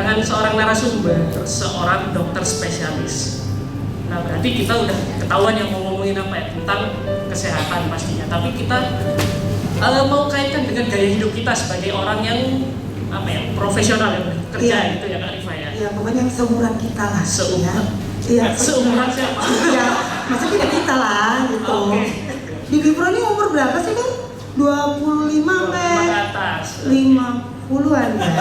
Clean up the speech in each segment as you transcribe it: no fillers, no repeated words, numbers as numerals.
kedatangan seorang narasumber, seorang dokter spesialis. Nah, berarti kita udah ketahuan yang mau ngomongin apa ya, tentang kesehatan pastinya. Tapi kita mau kaitkan dengan gaya hidup kita sebagai orang yang apa ya, profesional ya, kerja gitu ya Kak Rifa ya. Iya, pokoknya yang seumuran kita lah. Seumuran. Iya, seumuran siapa? Iya, maksudnya kita lah gitu. Oke. Bibi Pro ini umur berapa sih kan? 25 sampai ke atas. 50-an ya.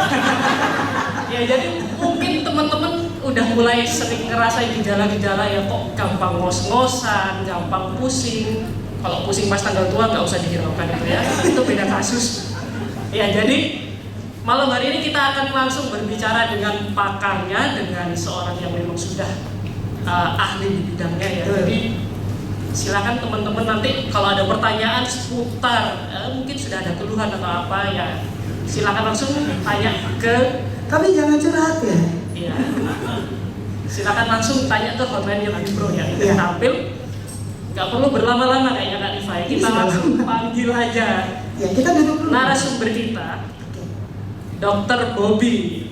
Ya jadi mungkin teman-teman udah mulai sering ngerasain gejala-gejala ya, kok gampang ngos-ngosan, gampang pusing. Kalau pusing pas tanggal tua nggak usah dihiraukan itu ya, itu beda kasus. Ya jadi malam hari ini kita akan langsung berbicara dengan pakarnya, dengan seorang yang memang sudah ahli di bidangnya ya. Jadi silakan teman-teman nanti kalau ada pertanyaan seputar mungkin sudah ada keluhan atau apa ya, silakan langsung tanya ke. Tapi jangan curhat ya. Iya. Silakan langsung tanya ke hotline-nya Bibi Pro ya. Kita tampil. Nggak perlu berlama-lama kayaknya Kak Rifa. Kita langsung panggil aja. Ya, kita duduk dulu. Narasumber kita, Dr. Bobby.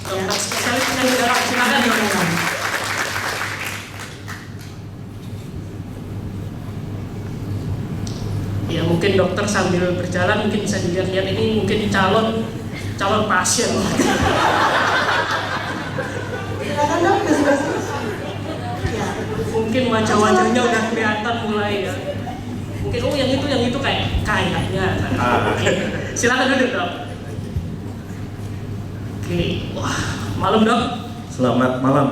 Dokter spesialis penyakit darah. Silakan Dok. Ya mungkin dokter sambil berjalan mungkin bisa dilihat-lihat ini mungkin calon pasien. Silakan Dok, basi-basi. Ya. Mungkin wajah-wajahnya udah kelihatan mulai ya. Mungkin yang itu kayaknya. Silakan duduk Dok. Oke, wah malam Dok. Selamat malam.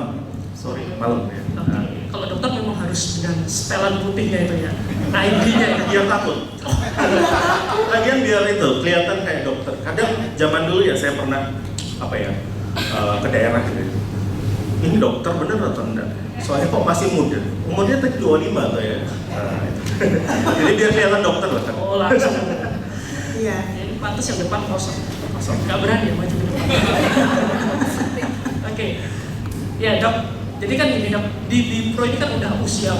Sorry, malam ya. Kalau dokter memang harus dengan setelan putihnya itu ya, ID-nya ya. Biar takut. Lagian biar itu kelihatan kayak dokter. Kadang zaman dulu ya saya pernah ke daerah gitu. Ini dokter bener atau enggak? Soalnya kok masih muda. Umurnya tadi 25 atau ya. Jadi biar kelihatan dokter lah kan. Oh langsung. Iya. Ini pantas yang depan kosong. Nggak berani ya maju ke depan. Oke. Ya Dok. Jadi kan ini Dok, di Pro ini kan udah usia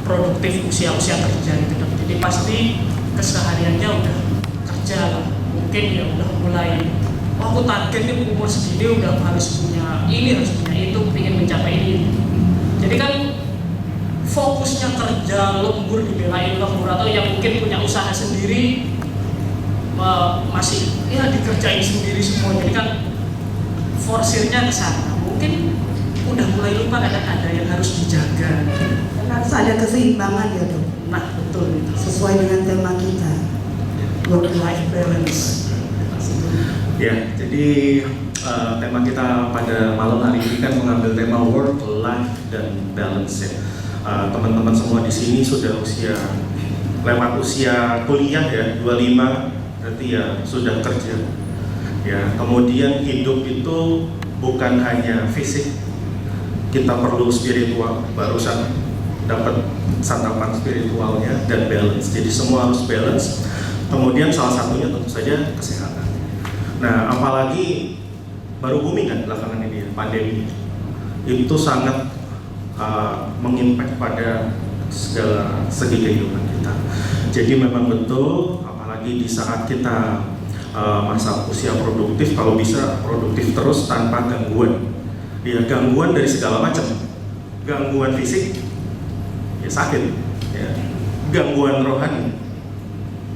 produktif, usia kerja gitu Dok. Jadi pasti kesehariannya udah kerja lah. Mungkin ya udah mulai, wah aku target nih umur segini udah harus punya ini, harus punya itu, ingin mencapai ini. Jadi kan fokusnya kerja lembur, dibelain lembur, atau yang mungkin punya usaha sendiri masih ya dikerjain sendiri semua. Jadi kan forsirnya ke sana. Mungkin udah mulai lupa ada yang harus dijaga. Harus ada keseimbangan ya Dok. Nah betul itu. Sesuai dengan tema kita. Work life balance. Ya, jadi tema kita pada malam hari ini kan mengambil tema work life dan balance ya. Teman-teman semua di sini sudah lewat usia kuliah ya, 25 berarti ya sudah kerja. Ya, kemudian hidup itu bukan hanya fisik, kita perlu spiritual, barusan dapat santapan spiritualnya dan balance. Jadi semua harus balance. Kemudian salah satunya tentu saja kesehatan. Nah, apalagi baru booming kan belakangan ini pandemi. Itu sangat mengimpact pada segala segi kehidupan kita. Jadi memang betul, apalagi di saat kita masa usia produktif, kalau bisa produktif terus tanpa gangguan. Ya, gangguan dari segala macam, gangguan fisik, ya sakit, ya. Gangguan rohani,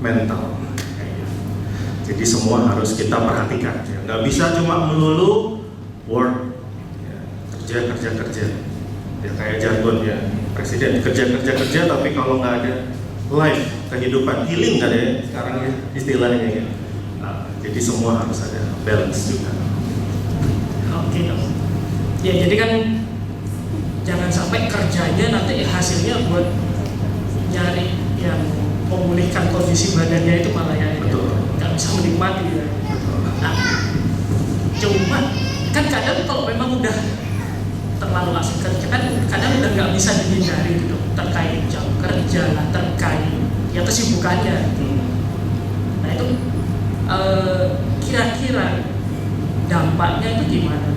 mental, jadi semua harus kita perhatikan. Ya. Nggak bisa cuma melulu work, ya. kerja, ya kayak jargon ya presiden kerja, tapi kalau nggak ada life, kehidupan, healing kan ya sekarang ya istilahnya ya. Nah, jadi semua harus ada balance juga. Oke Dok. Ya jadi kan jangan sampai kerjanya nanti hasilnya buat nyari yang memulihkan kondisi badannya itu malah ya nggak bisa menikmati ya. Nah, cuma kan kadang kalau memang udah terlalu asik kerja kan kadang udah nggak bisa dihindari gitu terkait jam kerja lah, terkait ya kesibukannya. Nah itu kira-kira dampaknya itu gimana?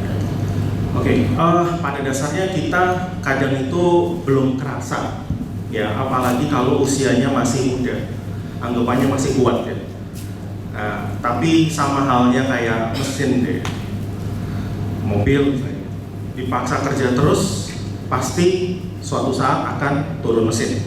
Oke, pada dasarnya kita kadang itu belum kerasa, ya apalagi kalau usianya masih muda, anggapannya masih kuat ya. Tapi sama halnya kayak mesin deh. mobil misalnya, dipaksa kerja terus, pasti suatu saat akan turun mesin.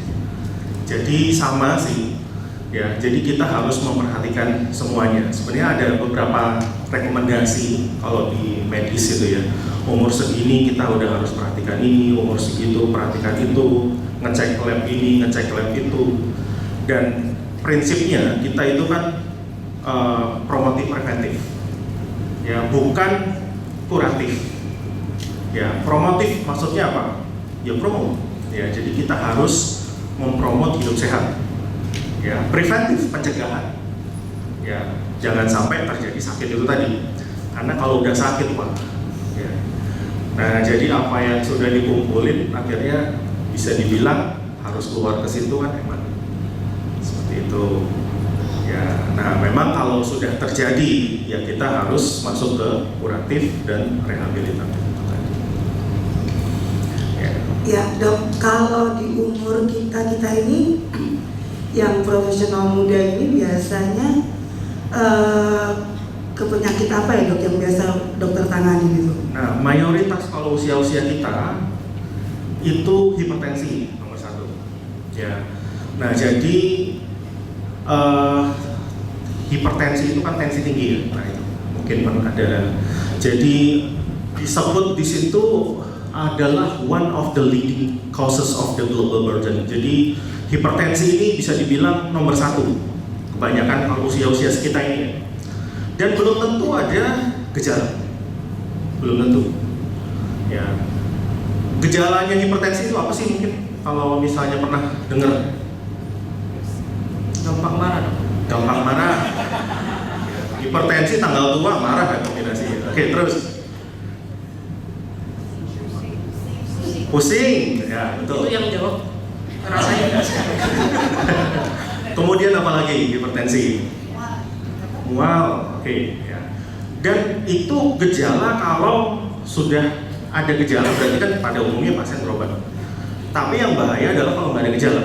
Jadi sama sih, ya. Jadi kita harus memperhatikan semuanya. Sebenarnya ada beberapa rekomendasi kalau di medis itu ya. Umur segini kita udah harus perhatikan ini, umur segitu perhatikan itu, ngecek lab ini, ngecek lab itu. Dan prinsipnya kita itu kan promotif preventif, ya, bukan kuratif. Ya, promotif maksudnya apa? Ya promote. Ya, jadi kita harus mempromot hidup sehat. Ya, preventif pencegahan. Ya, jangan sampai terjadi sakit itu tadi. Karena kalau udah sakit, Pak. Ya. Nah, jadi apa yang sudah dikumpulin akhirnya bisa dibilang harus keluar ke situ kan emang. Seperti itu. Ya, nah memang kalau sudah terjadi ya kita harus masuk ke kuratif dan rehabilitatif. Ya dok, kalau di umur kita ini yang profesional muda ini biasanya ke penyakit apa ya dok yang biasa dokter tangani itu? Nah, mayoritas kalau usia-usia kita itu hipertensi nomor 1. Ya. Nah, jadi hipertensi itu kan tensi tinggi ya. Nah, itu mungkin ada. Jadi disebut di situ adalah one of the leading causes of the global burden. Jadi hipertensi ini bisa dibilang nomor 1 kebanyakan kalau usia-usia kita ini. Dan belum tentu ada gejala. Belum tentu. Ya. Gejalanya hipertensi itu apa sih mungkin kalau misalnya pernah dengar? Gampang marah dong. Gampang marah. Hipertensi tanggal tua marah kan kombinasi. Oke, terus pusing, ya betul. Itu yang jawab ngerasain nggak sekarang? Kemudian apa lagi hipertensi? Mual, oke. Ya. Dan itu gejala kalau sudah ada gejala berarti kan pada umumnya pasien berobat. Tapi yang bahaya adalah kalau nggak ada gejala.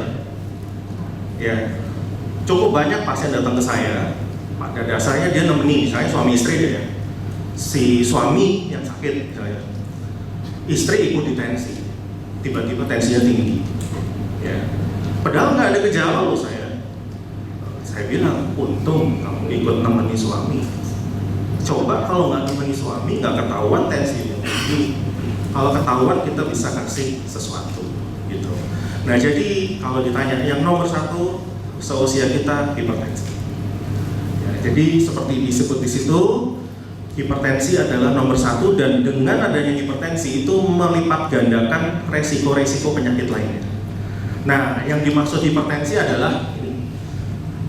Ya, cukup banyak pasien datang ke saya. Pada dasarnya dia nemeni, misalnya suami istri dia. Si suami yang sakit, misalnya. Istri ikut tensi, tiba-tiba tensinya tinggi. Ya. Padahal nggak ada gejala loh saya. Saya bilang, untung kamu ikut nemeni suami. Coba kalau nggak nemeni suami, nggak ketahuan tensinya tinggi. Kalau ketahuan kita bisa kasih sesuatu, gitu. Nah jadi kalau ditanya yang nomor 1 seusia kita hipertensi. Ya, jadi seperti disebut di situ, hipertensi adalah nomor 1 dan dengan adanya hipertensi itu melipat gandakan resiko-resiko penyakit lainnya. Nah yang dimaksud hipertensi adalah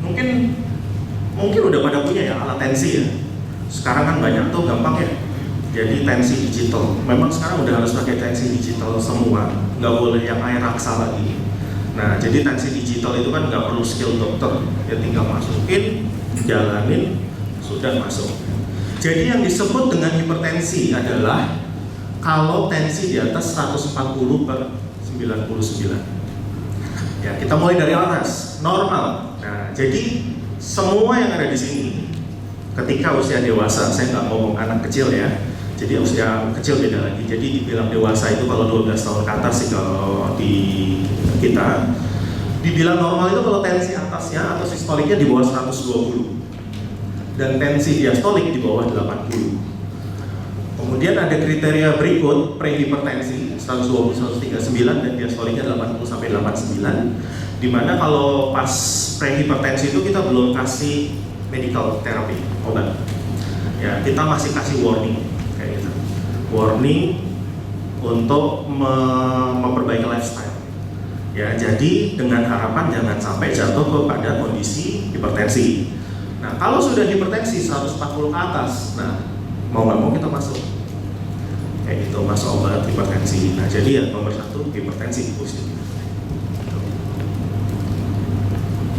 mungkin udah pada punya ya alat tensi ya. Sekarang kan banyak tuh gampang ya. Jadi tensi digital. Memang sekarang udah harus pakai tensi digital semua. Nggak boleh yang air raksa lagi. Nah jadi tensi digital itu kan nggak perlu skill dokter. Ya tinggal masukin, jalanin, sudah masuk. Jadi yang disebut dengan hipertensi adalah kalau tensi di atas 140/99. Ya kita mulai dari atas, normal. Nah jadi semua yang ada di sini ketika usia dewasa, saya nggak ngomong anak kecil ya, jadi usia kecil beda lagi. Jadi dibilang dewasa itu kalau 12 tahun ke atas sih kalau di kita. Dibilang normal itu kalau tensi atasnya atau sistoliknya di bawah 120 dan tensi diastolik di bawah 80. Kemudian ada kriteria berikut prehipertensi 120-139 dan diastoliknya 80-89. Dimana kalau pas prehipertensi itu kita belum kasih medical therapy, obat. Ya, kita masih kasih warning kayak gitu. Warning untuk memperbaiki lifestyle. Ya, jadi dengan harapan jangan sampai jatuh kepada kondisi hipertensi. Nah, kalau sudah hipertensi 140 ke atas, nah mau nggak mau kita masuk. Kayak gitu, masuk obat hipertensi. Nah, jadi ya nomor 1 hipertensi usia.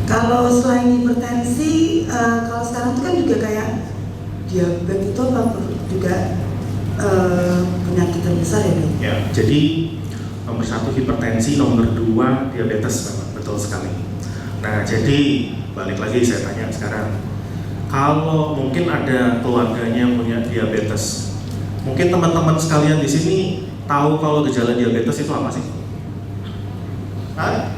Kalau selain hipertensi, kalau sekarang itu kan juga kayak diabetes itu apa juga penyakit terbesar ya dok? Ya, jadi nomor 1 hipertensi, nomor 2 diabetes, memang betul sekali. Nah, jadi balik lagi saya tanya sekarang, kalau mungkin ada keluarganya punya diabetes, Mungkin teman-teman sekalian di sini tahu kalau gejala diabetes itu apa sih? Hah?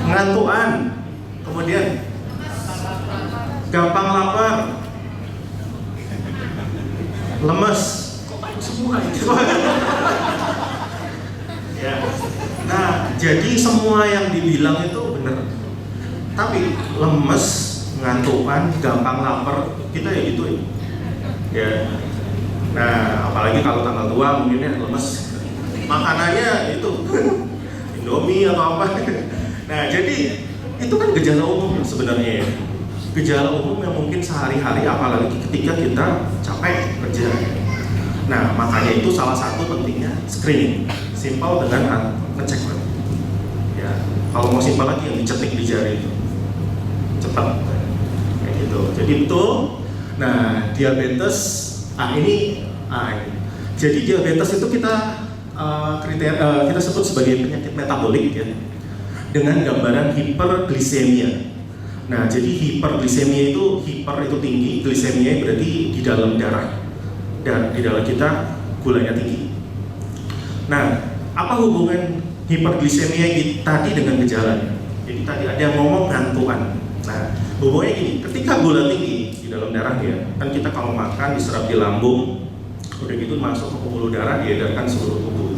Ngantuan, kemudian gampang lapar, lemes. Kok banyak semua itu? Ya. Nah, jadi semua yang dibilang itu benar. Tapi lemes, ngantuan, gampang lapar, kita ya gitu ya. Nah, apalagi kalau tanggal tua mungkin ya lemes. Makanannya itu Indomie atau apa. Nah, jadi itu kan gejala umum sebenarnya ya. Gejala umum yang mungkin sehari-hari, apalagi ketika kita capek kerja. Nah, makanya itu salah satu pentingnya screening. Simpel dengan ngecek. Ya, kalau mau simpel lagi yang dicetik di jari itu. Cepat. Kayak gitu. Jadi betul. Nah, diabetes ini. Jadi diabetes itu kita kita sebut sebagai penyakit metabolik ya. Dengan gambaran hiperglisemia. Nah, jadi hiperglisemia itu tinggi, glisemia berarti di dalam darah. Dan di dalam kita gulanya tinggi. Nah, apa hubungan hiperglisemia tadi dengan gejala? Jadi tadi ada yang ngomong ngantuan. Nah, hubungannya gini, ketika gula tinggi di dalam darah ya, kan kita kalau makan diserap di lambung, udah gitu masuk ke pembuluh darah, diedarkan seluruh tubuh.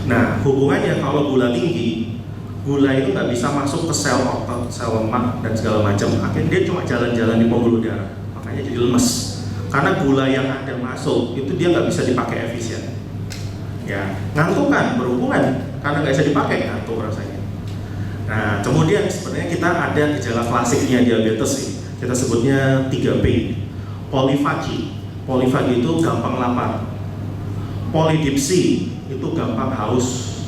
Nah, hubungannya kalau gula tinggi, gula itu nggak bisa masuk ke sel otot, sel lemak dan segala macam. Akhirnya dia cuma jalan-jalan di pembuluh darah, makanya jadi lemes. Karena gula yang ada masuk itu dia nggak bisa dipakai efisien. Ya, ngantuk kan berhubungan karena nggak bisa dipakai, ngantuk rasanya. Nah, kemudian sebenarnya kita ada gejala klasiknya diabetes sih. Kita sebutnya 3P. Polifagi. Polifagi itu gampang lapar. Polidipsi itu gampang haus.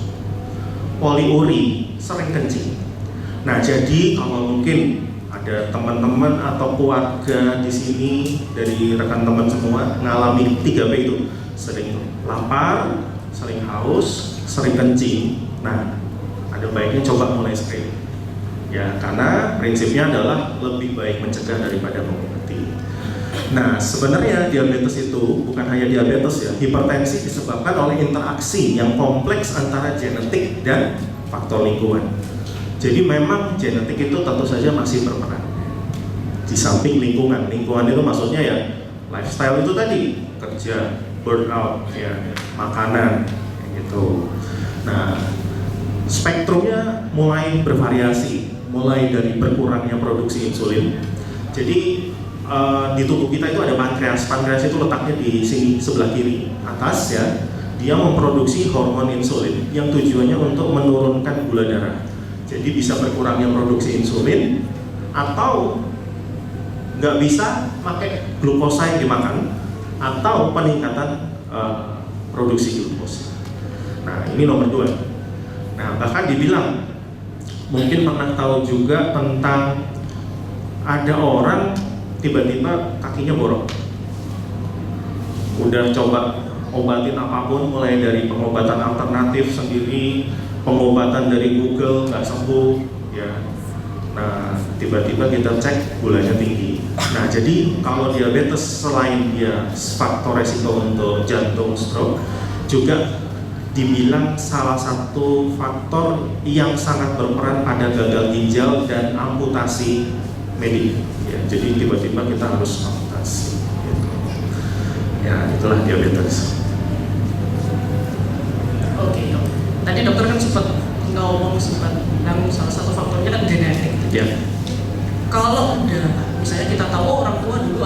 Poliuri sering kencing. Nah, jadi kalau mungkin ada teman-teman atau keluarga di sini dari rekan teman semua ngalami 3P itu, sering lapar, sering haus, sering kencing. Nah, ada baiknya coba mulai screening. Ya, karena prinsipnya adalah lebih baik mencegah daripada mengobati. Nah, sebenarnya diabetes itu bukan hanya diabetes ya, hipertensi disebabkan oleh interaksi yang kompleks antara genetik dan faktor lingkungan. Jadi memang genetik itu tentu saja masih berperan. Di samping lingkungan itu maksudnya ya lifestyle itu tadi, kerja, burnout, ya, makanan, gitu. Nah, spektrumnya mulai bervariasi, mulai dari berkurangnya produksi insulin. Jadi di tubuh kita itu ada pankreas. Pankreas itu letaknya di sini sebelah kiri atas ya. Dia memproduksi hormon insulin yang tujuannya untuk menurunkan gula darah. Jadi bisa berkurangnya produksi insulin atau nggak bisa pakai glukosa yang dimakan atau peningkatan produksi glukosa. Nah, ini nomor 2. Nah, bahkan dibilang mungkin pernah tahu juga tentang ada orang tiba-tiba kakinya borok. Udah coba obatin apapun, mulai dari pengobatan alternatif sendiri, pengobatan dari Google nggak sembuh, ya. Nah, tiba-tiba kita cek gulanya tinggi. Nah, jadi kalau diabetes selain dia faktor resiko untuk jantung, stroke, juga dibilang salah satu faktor yang sangat berperan pada gagal ginjal dan amputasi medik. Ya, jadi tiba-tiba kita harus amputasi. Gitu. Ya, itulah diabetes. Oke, dok. Tadi dokter kan sempat bilang salah satu faktornya kan genetik. Ya. Kalau udah, misalnya kita tahu orang tua dulu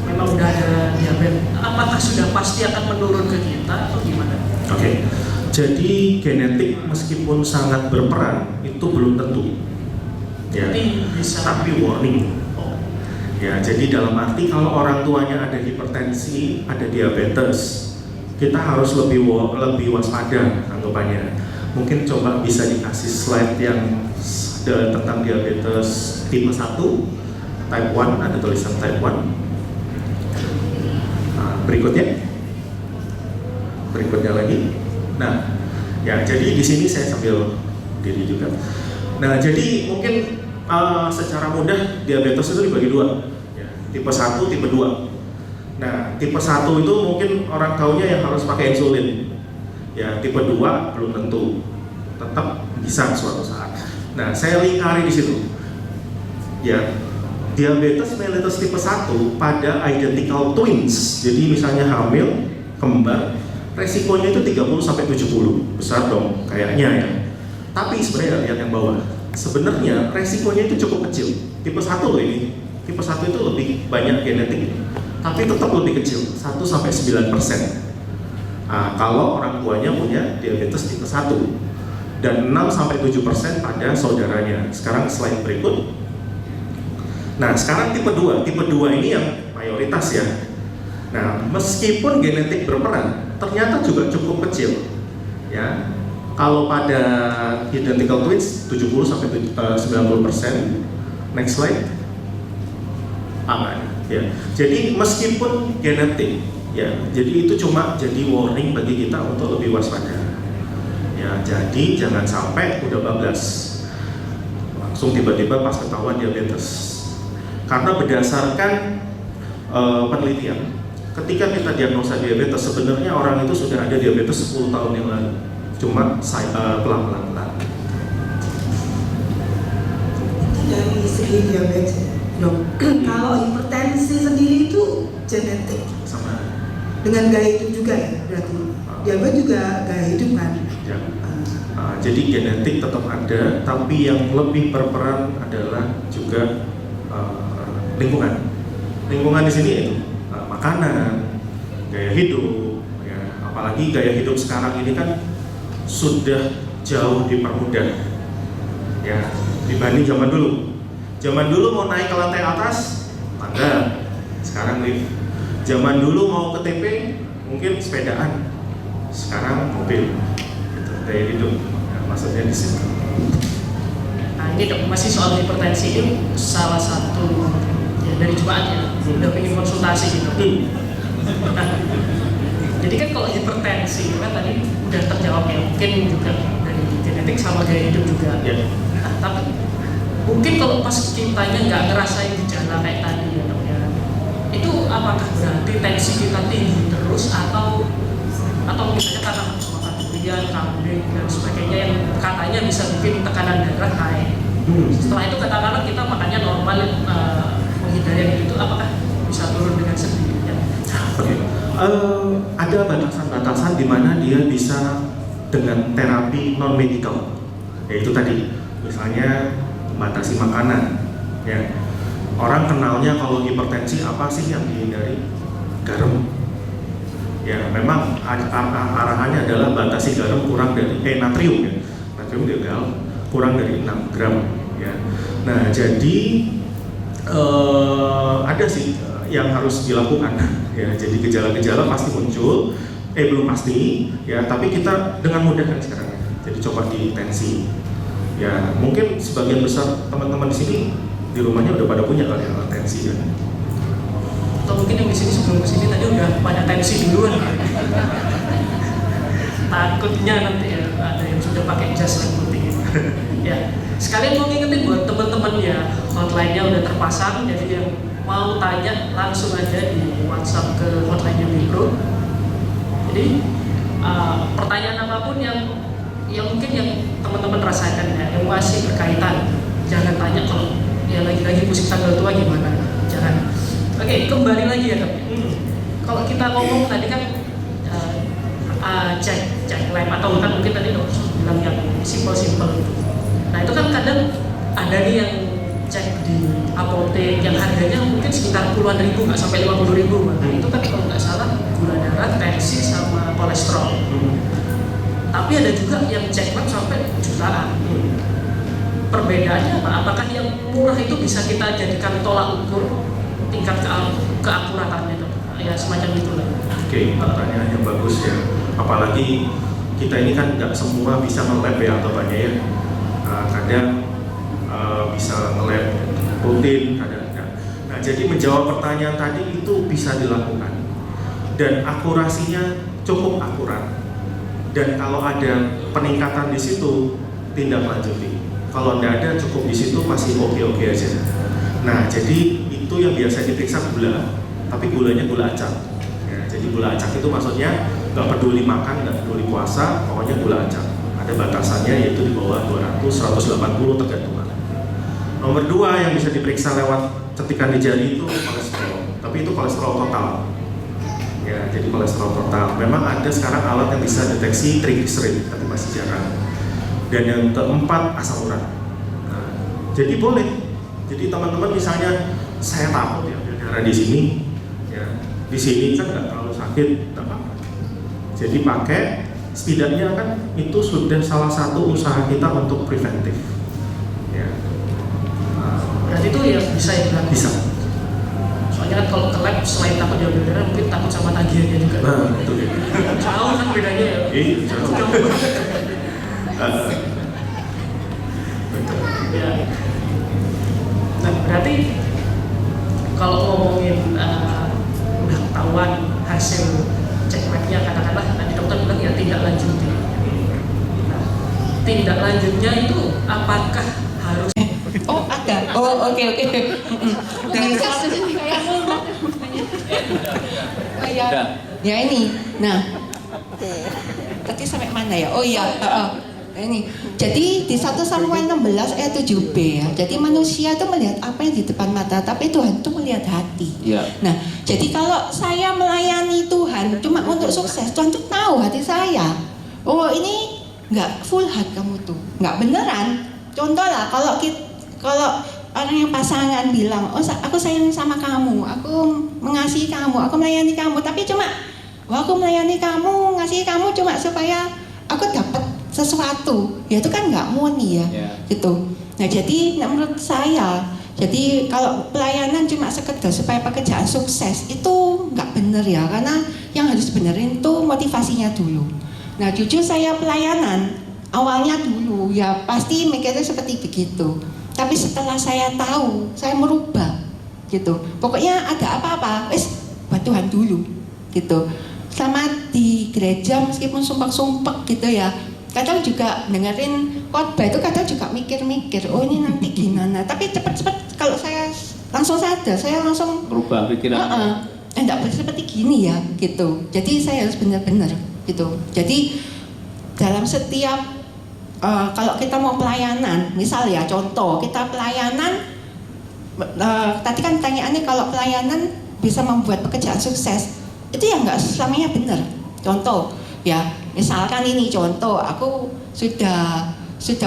memang udah ada diabetes, apakah sudah pasti akan menurun ke kita atau gimana? Oke. Jadi genetik meskipun sangat berperan itu belum tentu. Ya. Tapi warning. Ya, jadi dalam arti kalau orang tuanya ada hipertensi, ada diabetes, kita harus lebih waspada anggapannya. Mungkin coba bisa dikasih slide yang tentang diabetes tipe 1, type 1, ada tulisan type 1. Nah, berikutnya lagi. Nah, ya jadi di sini saya sambil diri juga. Nah, jadi mungkin secara mudah diabetes itu dibagi 2, ya, tipe 1, tipe 2. Nah, tipe 1 itu mungkin orang taunya yang harus pakai insulin. Ya, tipe 2 belum tentu. Tetap bisa suatu saat. Nah, saya lingkari di situ. Ya, diabetes mellitus tipe 1 pada identical twins. Jadi misalnya hamil, kembar, resikonya itu 30-70. Besar dong kayaknya ya. Tapi sebenarnya lihat yang bawah. Sebenarnya resikonya itu cukup kecil. Tipe 1 loh ini. Tipe 1 itu lebih banyak genetik. Tapi tetap lebih kecil, 1-9%. Nah, kalau orang tuanya punya diabetes tipe 1 dan 6-7% pada saudaranya. Sekarang slide berikut. Nah, sekarang tipe 2. Tipe 2 ini yang mayoritas ya. Nah, meskipun genetik berperan, ternyata juga cukup kecil. Ya. Kalau pada identical twins 70-90%. Next slide. Aman. Ya, jadi meskipun genetik, ya, jadi itu cuma jadi warning bagi kita untuk lebih waspada. Ya, jadi jangan sampai udah bablas, langsung tiba-tiba pas ketahuan diabetes. Karena berdasarkan penelitian, ketika kita diagnosa diabetes, sebenarnya orang itu sudah ada diabetes 10 tahun yang lalu, cuma pelan-pelan. Dari segi diabetes. Kalau hipertensi sendiri itu genetik Sama. dengan gaya hidup juga ya, berarti diabetes juga gaya hidup kan? Ya. Jadi genetik tetap ada, tapi yang lebih berperan adalah juga lingkungan. Lingkungan di sini itu makanan, gaya hidup, ya. Apalagi gaya hidup sekarang ini kan sudah jauh dipermudah, ya, dibanding zaman dulu. Zaman dulu mau naik ke lantai atas, tangga. Sekarang lift. Zaman dulu mau ke TP, mungkin sepedaan. Sekarang mobil. Gitu, gaya hidup. Ya, maksudnya di sini. Nah ini dok, masih soal hipertensi ini salah satu ya, dari jemaat ya, udah pengen konsultasi gitu. Nah, jadi kan kalau hipertensi itu kan tadi udah terjawab ya, mungkin juga dari genetik sama gaya hidup juga. Ya. Nah, tapi mungkin kalau pas kitanya nggak ngerasain gejala kayak tadi ya dok ya, itu apakah berarti tensi kita tinggi terus atau misalnya karena habis makan durian, kambing dan sebagainya yang katanya bisa bikin tekanan darah naik. Setelah itu katakanlah kita makannya normal, menghindari yang itu, apakah bisa turun dengan sendirinya? Oke. Ada batasan-batasan di mana dia bisa dengan terapi non medikal. Yaitu tadi, misalnya batasi makanan, ya. Orang kenalnya kalau hipertensi apa sih yang dihindari? Garam. Ya, memang arahannya adalah batasi garam kurang dari natrium ya. Natrium legal kurang dari 6 gram ya. Nah, jadi ada sih yang harus dilakukan ya. Jadi gejala-gejala pasti muncul, belum pasti ya, tapi kita dengan mudah kan sekarang. Jadi coba di tensi. Ya, mungkin sebagian besar teman-teman di sini di rumahnya udah pada punya kali ya tensi ya. Atau mungkin yang di sini sebelum kesini tadi udah pada tensi duluan. Takutnya nanti ya, ada yang sudah pakai jas yang putih. Ya, sekalian mau ngingetin buat teman-teman ya, hotline-nya udah terpasang, jadi yang mau tanya langsung aja di WhatsApp ke hotline-nya Mikro. Jadi pertanyaan apapun yang mungkin yang teman-teman rasakan ya, yang masih berkaitan, jangan tanya kalau ya lagi-lagi pusing tanggal tua gimana, jangan. Oke, kembali lagi ya dok. Kalau kita ngomong tadi kan cek lab atau kan mungkin tadi dok bilang yang simpel-simpel itu. Nah itu kan kadang ada nih yang cek di apotek yang harganya mungkin sekitar puluhan ribu, nggak sampai 50.000. Nah itu kan kalau nggak salah gula darah, tensi sama kolesterol. Tapi ada juga yang cek lab sampai jutaan. Perbedaannya apa? Apakah yang murah itu bisa kita jadikan tolak ukur tingkat keakuratannya dok? Ya semacam itulah. Oke, pertanyaan yang bagus ya. Apalagi kita ini kan nggak semua bisa nge-lab ya anggapannya ya. Kadang bisa nge-lab rutin, kadang enggak. Nah, jadi menjawab pertanyaan tadi itu bisa dilakukan dan akurasinya cukup akurat. Dan kalau ada peningkatan di situ, tindak lanjuti. Kalau tidak ada, cukup di situ masih oke-oke aja. Nah, jadi itu yang biasa diperiksa gula. tapi gulanya gula acak. Ya, jadi gula acak itu maksudnya nggak peduli makan, nggak peduli puasa, pokoknya gula acak. Ada batasannya yaitu di bawah 200, 180 tergantung anak. Nomor 2 yang bisa diperiksa lewat cetikan di jari itu kolesterol, tapi itu kolesterol total. Ya, jadi kolesterol total. Memang ada sekarang alat yang bisa deteksi triglycerid, tapi masih jarang. Dan yang keempat asam urat. Nah, jadi boleh. Jadi teman-teman misalnya saya takut ya darah di sini, ya di sini kan nggak terlalu sakit, nggak apa-apa. Jadi pakai, setidaknya kan itu sudah salah satu usaha kita untuk preventif. Ya. Berarti itu ya bisa ya dilakukan? Bisa. Soalnya kan kalau ke lab selain takut diambil darah mungkin takut sama tagihannya juga. Nah, itu dia. Jauh kan bedanya ya? Iya, jauh. Ya. Nah berarti kalau ngomongin udah ketahuan hasil cek labnya, katakanlah tadi dokter bilang ya tindak lanjuti. Nah, tindak lanjutnya itu apakah harus Oh ada, oh oke. Ya ini, nah tadi sampai mana ya? Oh iya, ini. Jadi di 1 Samuel 16 ayat 7b ya. Jadi manusia itu melihat apa yang di depan mata, tapi Tuhan itu melihat hati. Ya. Nah, jadi kalau saya melayani Tuhan cuma untuk sukses, Tuhan tuh tahu hati saya. Oh ini nggak full heart kamu tuh, nggak beneran. Contoh lah, kalau orang yang pasangan bilang, oh aku sayang sama kamu, aku mengasihi kamu, aku melayani kamu, tapi cuma, aku melayani kamu, ngasihi kamu cuma supaya aku dapat sesuatu, ya itu kan nggak murni ya, gitu. Nah jadi menurut saya, jadi kalau pelayanan cuma sekedar supaya pekerjaan sukses itu nggak bener ya, karena yang harus benerin itu motivasinya dulu. Nah jujur saya pelayanan awalnya dulu ya pasti mikirnya seperti begitu, tapi setelah saya tahu, saya merubah, gitu. Pokoknya ada apa-apa, buat Tuhan dulu, gitu. Sama di gereja meskipun sumpah-sumpah gitu ya. Kadang juga dengerin khotbah itu kadang juga mikir-mikir, oh ini nanti gimana. Tapi cepat-cepat kalau saya langsung sadar, saya langsung Berubah pikiran. enggak seperti gini ya, gitu. Jadi saya harus benar-benar, gitu. Jadi dalam setiap kalau kita mau pelayanan, misal ya contoh kita pelayanan, tadi kan pertanyaannya kalau pelayanan bisa membuat pekerjaan sukses, itu ya nggak selamanya benar. Contoh. Ya, misalkan ini contoh, aku sudah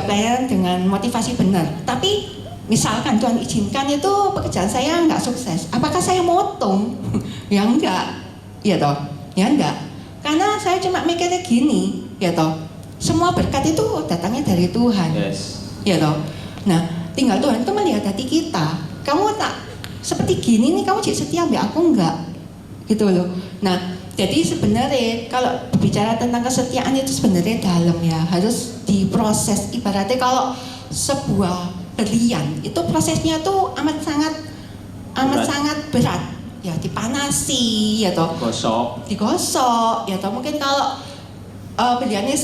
pelayanan dengan motivasi benar, tapi misalkan Tuhan izinkan itu pekerjaan saya nggak sukses, apakah saya motong? Ya enggak, ya toh, ya enggak, karena saya cuma mikirnya gini, ya toh, semua berkat itu datangnya dari Tuhan, ya toh. Nah, tinggal Tuhan itu melihat hati kita, kamu tak seperti gini nih, kamu jadi setia ambil aku enggak, gitu loh. Nah. Jadi sebenarnya kalau bicara tentang kesetiaan itu sebenarnya dalam ya, harus diproses. Ibaratnya kalau sebuah berlian itu prosesnya tuh amat sangat berat. Ya dipanasi, ya toh. Digosok, ya toh. Mungkin kalau berliannya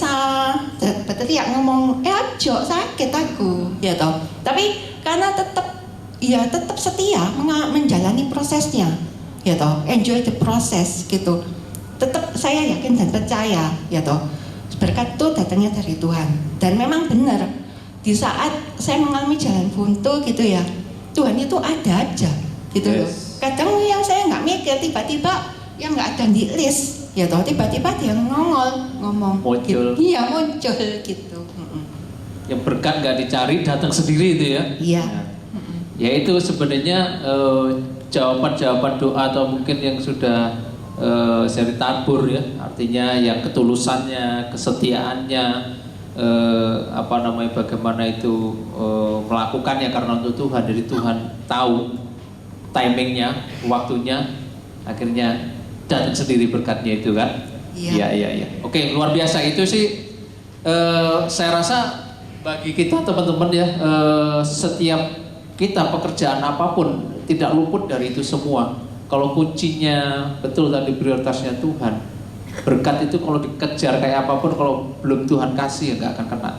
berteriak ngomong, ajo sakit aku, ya toh. Tapi karena tetap setia menjalani prosesnya, ya toh. Enjoy the process gitu. Tetap saya yakin dan percaya, ya toh, berkat itu datangnya dari Tuhan. Dan memang benar di saat saya mengalami jalan buntu gitu ya, Tuhan itu ada aja, gitu loh. Kadang yang saya nggak mikir, tiba-tiba yang nggak ada di list, ya toh, tiba-tiba dia ngomong, muncul. Gitu. Iya muncul gitu. Yang berkat nggak dicari, datang sendiri itu ya. Iya. Ya itu sebenarnya jawaban-jawaban doa atau mungkin yang sudah seri tabur ya, artinya yang ketulusannya, kesetiaannya, bagaimana itu melakukannya karena untuk Tuhan. Jadi Tuhan tahu timingnya, waktunya, akhirnya datang sendiri berkatnya itu kan. Iya. Oke, luar biasa itu sih. Saya rasa bagi kita teman-teman ya, setiap kita pekerjaan apapun tidak luput dari itu semua. Kalau kuncinya betul tadi prioritasnya Tuhan, berkat itu kalau dikejar kayak apapun, kalau belum Tuhan kasih ya nggak akan kena.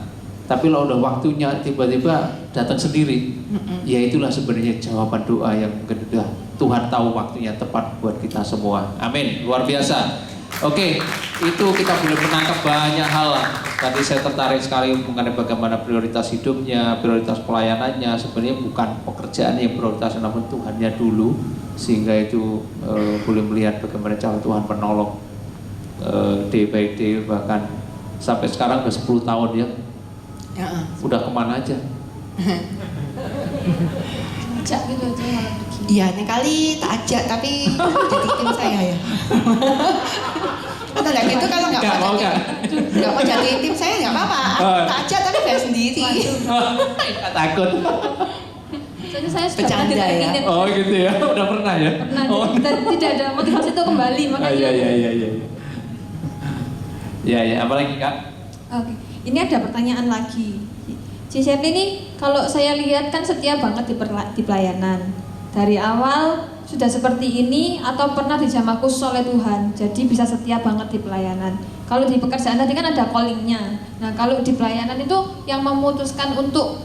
Tapi kalau udah waktunya tiba-tiba datang sendiri, ya itulah sebenarnya jawaban doa yang mungkin udah Tuhan tahu waktunya tepat buat kita semua. Amin. Luar biasa. Oke, itu kita boleh menangkap banyak hal lah. Tadi saya tertarik sekali mengenai bagaimana prioritas hidupnya, prioritas pelayanannya. Sebenarnya bukan pekerjaan yang prioritas, namun Tuhannya dulu. Sehingga itu boleh melihat bagaimana cara Tuhan menolong day by day, bahkan sampai sekarang udah 10 tahun ya. Udah kemana aja? Ajak gitu aja malah pergi. Iya, nih kali tak ajak tapi jadi tim saya ya. Atau enggak gitu kalau nggak mau jadi tim saya nggak apa-apa. Tak ajak tapi bayar sendiri. Takut. Soalnya saya sudah Bercanda pernah ya? ditingin. Oh gitu ya, udah pernah ya? Pernah, Oh. dan tidak ada motivasi untuk kembali, makanya. Iya. Ya, apalagi Kak? Oke, ini ada pertanyaan lagi. Ci Sherly ini kalau saya lihat kan setia banget di pelayanan. Dari awal sudah seperti ini atau pernah dijamah khusus oleh Tuhan, jadi bisa setia banget di pelayanan. Kalau di pekerjaan tadi kan ada callingnya. Nah kalau di pelayanan itu yang memutuskan untuk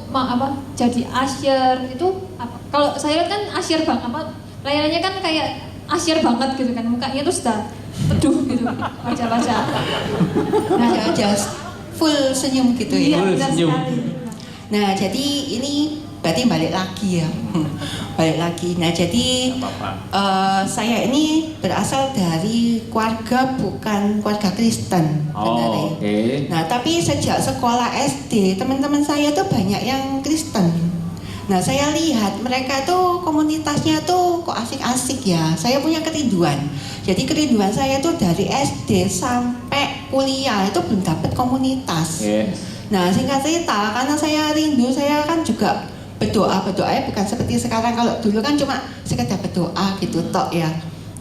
jadi usher itu apa? Kalau saya lihat kan usher banget, pelayanannya kan kayak usher banget gitu kan, mukanya tuh sudah teduh gitu, wajah-wajah. Nah, just full senyum gitu ya. Iya, benar senyum. sekali. Nah, jadi ini berarti balik lagi ya. Balik lagi. Nah, jadi saya ini berasal dari keluarga bukan keluarga Kristen sebenarnya. Oke. Nah, tapi sejak sekolah SD, teman-teman saya tuh banyak yang Kristen. Nah, saya lihat mereka tuh komunitasnya tuh kok asik-asik ya. Saya punya kerinduan. Jadi kerinduan saya tuh dari SD sampai kuliah itu belum dapat komunitas. Yes. Nah, singkat cerita, karena saya rindu, saya kan juga berdoa-berdoanya bukan seperti sekarang. Kalau dulu kan cuma sekedar berdoa gitu tok ya,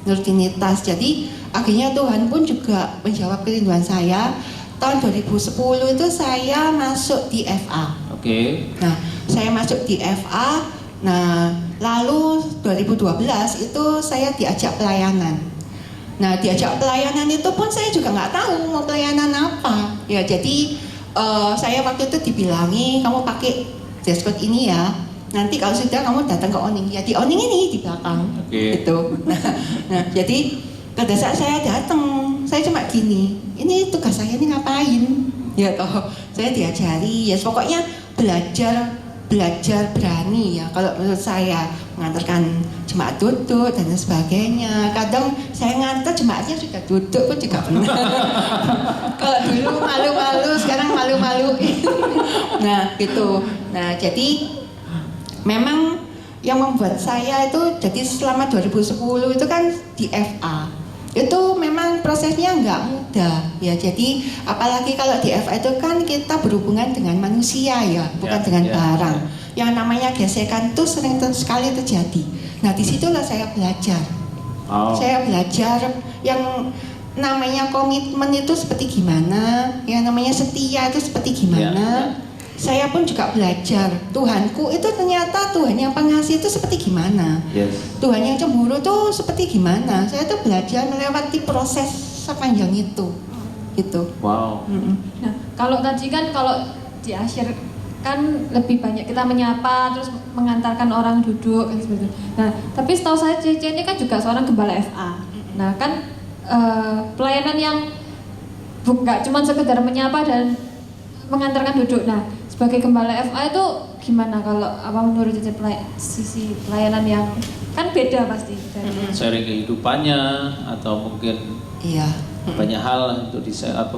rutinitas. Jadi akhirnya Tuhan pun juga menjawab kerinduan saya. Tahun 2010 itu saya masuk di FA. Oke. Nah, saya masuk di FA. Nah, lalu 2012 itu saya diajak pelayanan. Nah, diajak pelayanan itu pun saya juga nggak tahu mau pelayanan apa. Ya, jadi saya waktu itu dibilangi kamu pakai dress code ini ya. Nanti kalau sudah kamu datang ke Oning, ya di Oning ini di belakang. Oke. Gitu. Nah, jadi pada saat saya datang, saya cuma gini, ini tugas saya ini ngapain? Ya toh, saya diajari, ya pokoknya belajar berani ya. Kalau menurut saya mengantarkan jemaat duduk dan sebagainya. Kadang saya ngantar jemaatnya sudah duduk pun juga benar. Kalau dulu malu-malu, sekarang malu-maluin. Nah gitu. Nah jadi memang yang membuat saya itu jadi selama 2010 itu kan di FA. Itu memang prosesnya nggak mudah ya. Jadi apalagi kalau di FA itu kan kita berhubungan dengan manusia ya, bukan dengan barang. Yang namanya gesekan itu sering sekali terjadi. Nah disitulah saya belajar. Saya belajar yang namanya komitmen itu seperti gimana, yang namanya setia itu seperti gimana. Saya pun juga belajar, Tuhanku itu ternyata Tuhan yang pengasih itu seperti gimana. Tuhan yang cemburu itu seperti gimana. Saya tuh belajar melewati proses sepanjang itu. Gitu. Wow. Nah, kalau tadi kan kalau di akhir kan lebih banyak kita menyapa terus mengantarkan orang duduk kan seperti itu. Nah, tapi setahu saya Cece ini kan juga seorang gembala FA. Nah, kan pelayanan yang nggak cuma sekedar menyapa dan mengantarkan duduk. Nah, sebagai gembala FA itu gimana kalau menurut Cece sisi pelayanan yang kan beda pasti dari sharing kehidupannya atau mungkin banyak hal untuk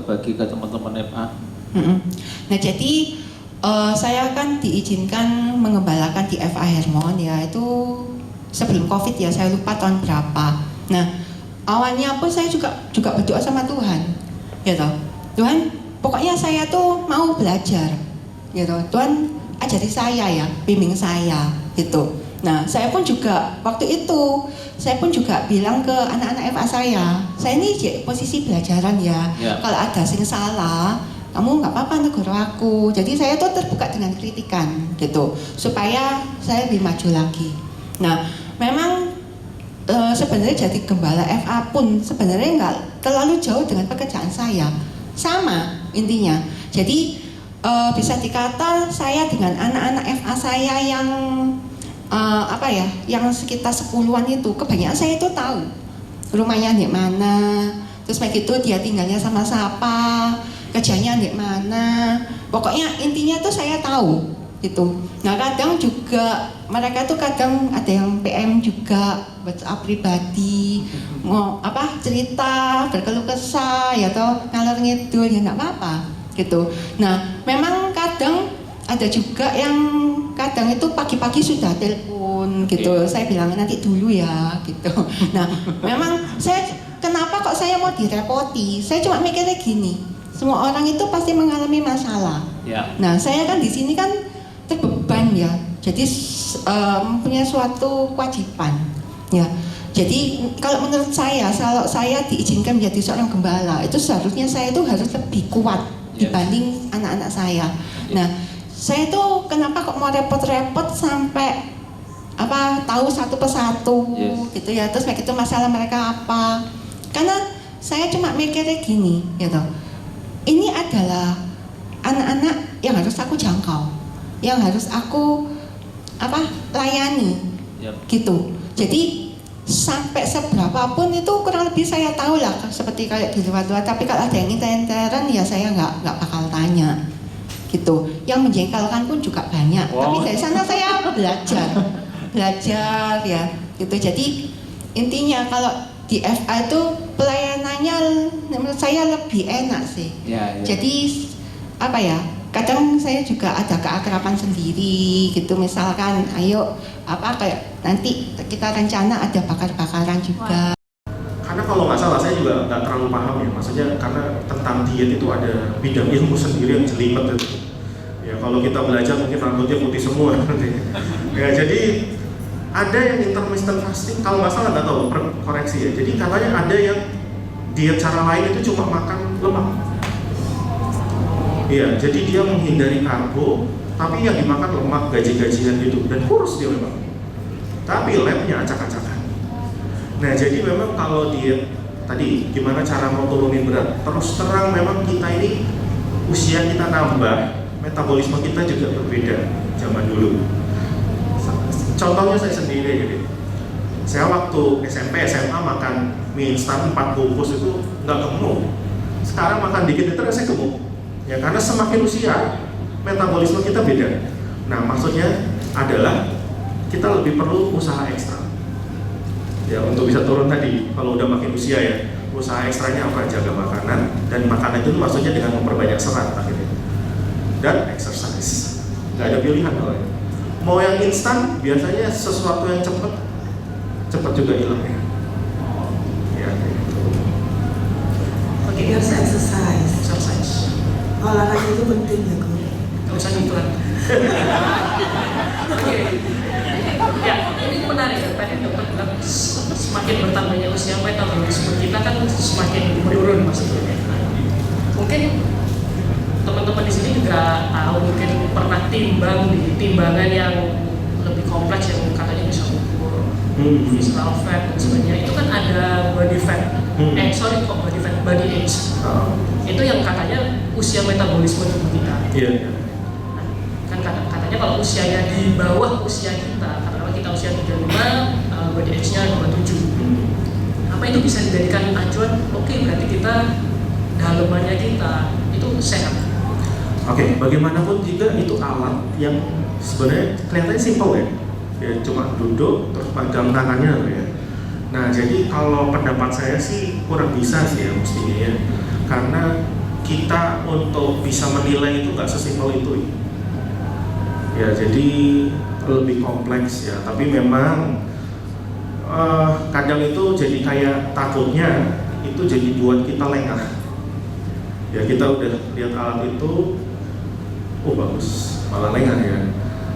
bagi ke teman-teman FA. Nah jadi saya kan diizinkan mengembalakan di FA Hermon ya, itu sebelum COVID ya, saya lupa tahun berapa. Nah awalnya pun saya juga berdoa sama Tuhan ya toh, Tuhan pokoknya saya tuh mau belajar gitu, Tuhan ajari saya ya, bimbing saya gitu. Nah saya pun juga waktu itu saya pun juga bilang ke anak-anak FA saya ini posisi belajaran ya. Kalau ada yang salah kamu nggak apa-apa negur aku. Jadi saya tuh terbuka dengan kritikan gitu supaya saya lebih maju lagi. Nah memang sebenarnya jadi gembala FA pun sebenarnya nggak terlalu jauh dengan pekerjaan saya, sama intinya. Jadi bisa dikata saya dengan anak-anak FA saya yang apa ya, yang sekitar 10-an itu kebanyakan saya itu tahu rumahnya di mana, terus begitu dia tinggalnya sama siapa, kerjanya di mana, pokoknya intinya tuh saya tahu gitu. Nah kadang juga mereka tuh kadang ada yang PM juga, WhatsApp pribadi, mau apa cerita, berkeluh kesah ya toh, ngalor ngidul ya nggak apa-apa gitu. Nah memang kadang ada juga yang kadang itu pagi-pagi sudah telepon gitu, saya bilang nanti dulu ya gitu. Nah memang saya kenapa kok saya mau direpoti, saya cuma mikirnya gini, semua orang itu pasti mengalami masalah. Nah saya kan di sini kan terbeban ya, jadi mempunyai suatu kewajiban ya. Jadi kalau menurut saya, kalau saya diizinkan menjadi seorang gembala, itu seharusnya saya itu harus lebih kuat dibanding anak-anak saya. Nah saya tuh kenapa kok mau repot-repot sampai apa tahu satu persatu gitu ya, terus begitu masalah mereka apa, karena saya cuma mikirnya gini gitu, ini adalah anak-anak yang harus aku jangkau, yang harus aku apa layani gitu. Jadi sampai seberapapun itu kurang lebih saya tahu lah, seperti kayak di luar-luar, tapi kalau ada yang intern ya saya nggak bakal tanya gitu. Yang menjengkelkan pun juga banyak, tapi dari sana saya belajar ya gitu. Jadi intinya kalau di FA itu pelayanannya menurut saya lebih enak sih. Jadi apa ya, kadang saya juga ada keakraban sendiri gitu, misalkan ayo apa kayak nanti kita rencana ada bakar-bakaran juga. Karena kalau nggak salah saya juga nggak terlalu paham ya, maksudnya karena tentang diet itu ada bidang ilmu sendiri yang jelimet itu. Ya kalau kita belajar mungkin rambutnya putih semua nanti. Ya jadi ada yang intermittent fasting, kalau nggak salah nggak tahu, koreksi ya. Jadi katanya ada yang diet cara lain itu cuma makan lemak. Iya, jadi dia menghindari karbo, tapi yang dimakan lemak gaji-gajian gitu, dan kurus dia memang. Tapi labnya acak-acakan. Nah jadi memang kalau diet tadi gimana cara mau turunin berat, terus terang memang kita ini usia kita nambah, metabolisme kita juga berbeda zaman dulu. Contohnya saya sendiri gitu. Saya waktu SMP, SMA makan mie instan 4 bungkus itu nggak gemuk. Sekarang makan dikit itu rasanya gemuk. Ya karena semakin usia metabolisme kita beda. Nah maksudnya adalah kita lebih perlu usaha ekstra. Ya untuk bisa turun tadi, kalau udah makin usia ya, usaha ekstranya apa? Jaga makanan, dan makanan itu maksudnya dengan memperbanyak serat akhirnya. Dan exercise, nggak ada pilihan kalau ya. Mau yang instan biasanya sesuatu yang cepat juga hilang ya. Ya gitu. Oke, harus exercise. Olahraga itu penting ya, Ko. Nggak usah ngiklan. Oke. Ya, ini menarik ya. Tadi dokter bilang semakin bertambahnya usia metabolisme kita kan semakin menurun maksudnya. Mungkin teman-teman di sini juga tahu, mungkin pernah timbang di timbangan yang lebih kompleks yang katanya bisa ukur visceral fat dan sebagainya. Itu kan ada body fat, body age. Itu yang katanya usia metabolisme tubuh kita. Nah, kan katanya kalau usianya di bawah usia kita, katakanlah kita usia 35, body age-nya 27. Apa itu bisa dijadikan acuan? Oke, berarti kita dalemannya kita itu sehat. Oke, bagaimanapun juga itu alat yang sebenarnya kelihatannya simpel ya, cuma duduk terus pegang tangannya ya. Nah jadi kalau pendapat saya sih kurang bisa sih ya mestinya ya, karena kita untuk bisa menilai itu nggak sesimpel itu ya, jadi lebih kompleks ya. Tapi memang kadang itu jadi kayak takutnya itu jadi buat kita lengah ya. Kita udah lihat alat itu, oh bagus, malah lengah ya.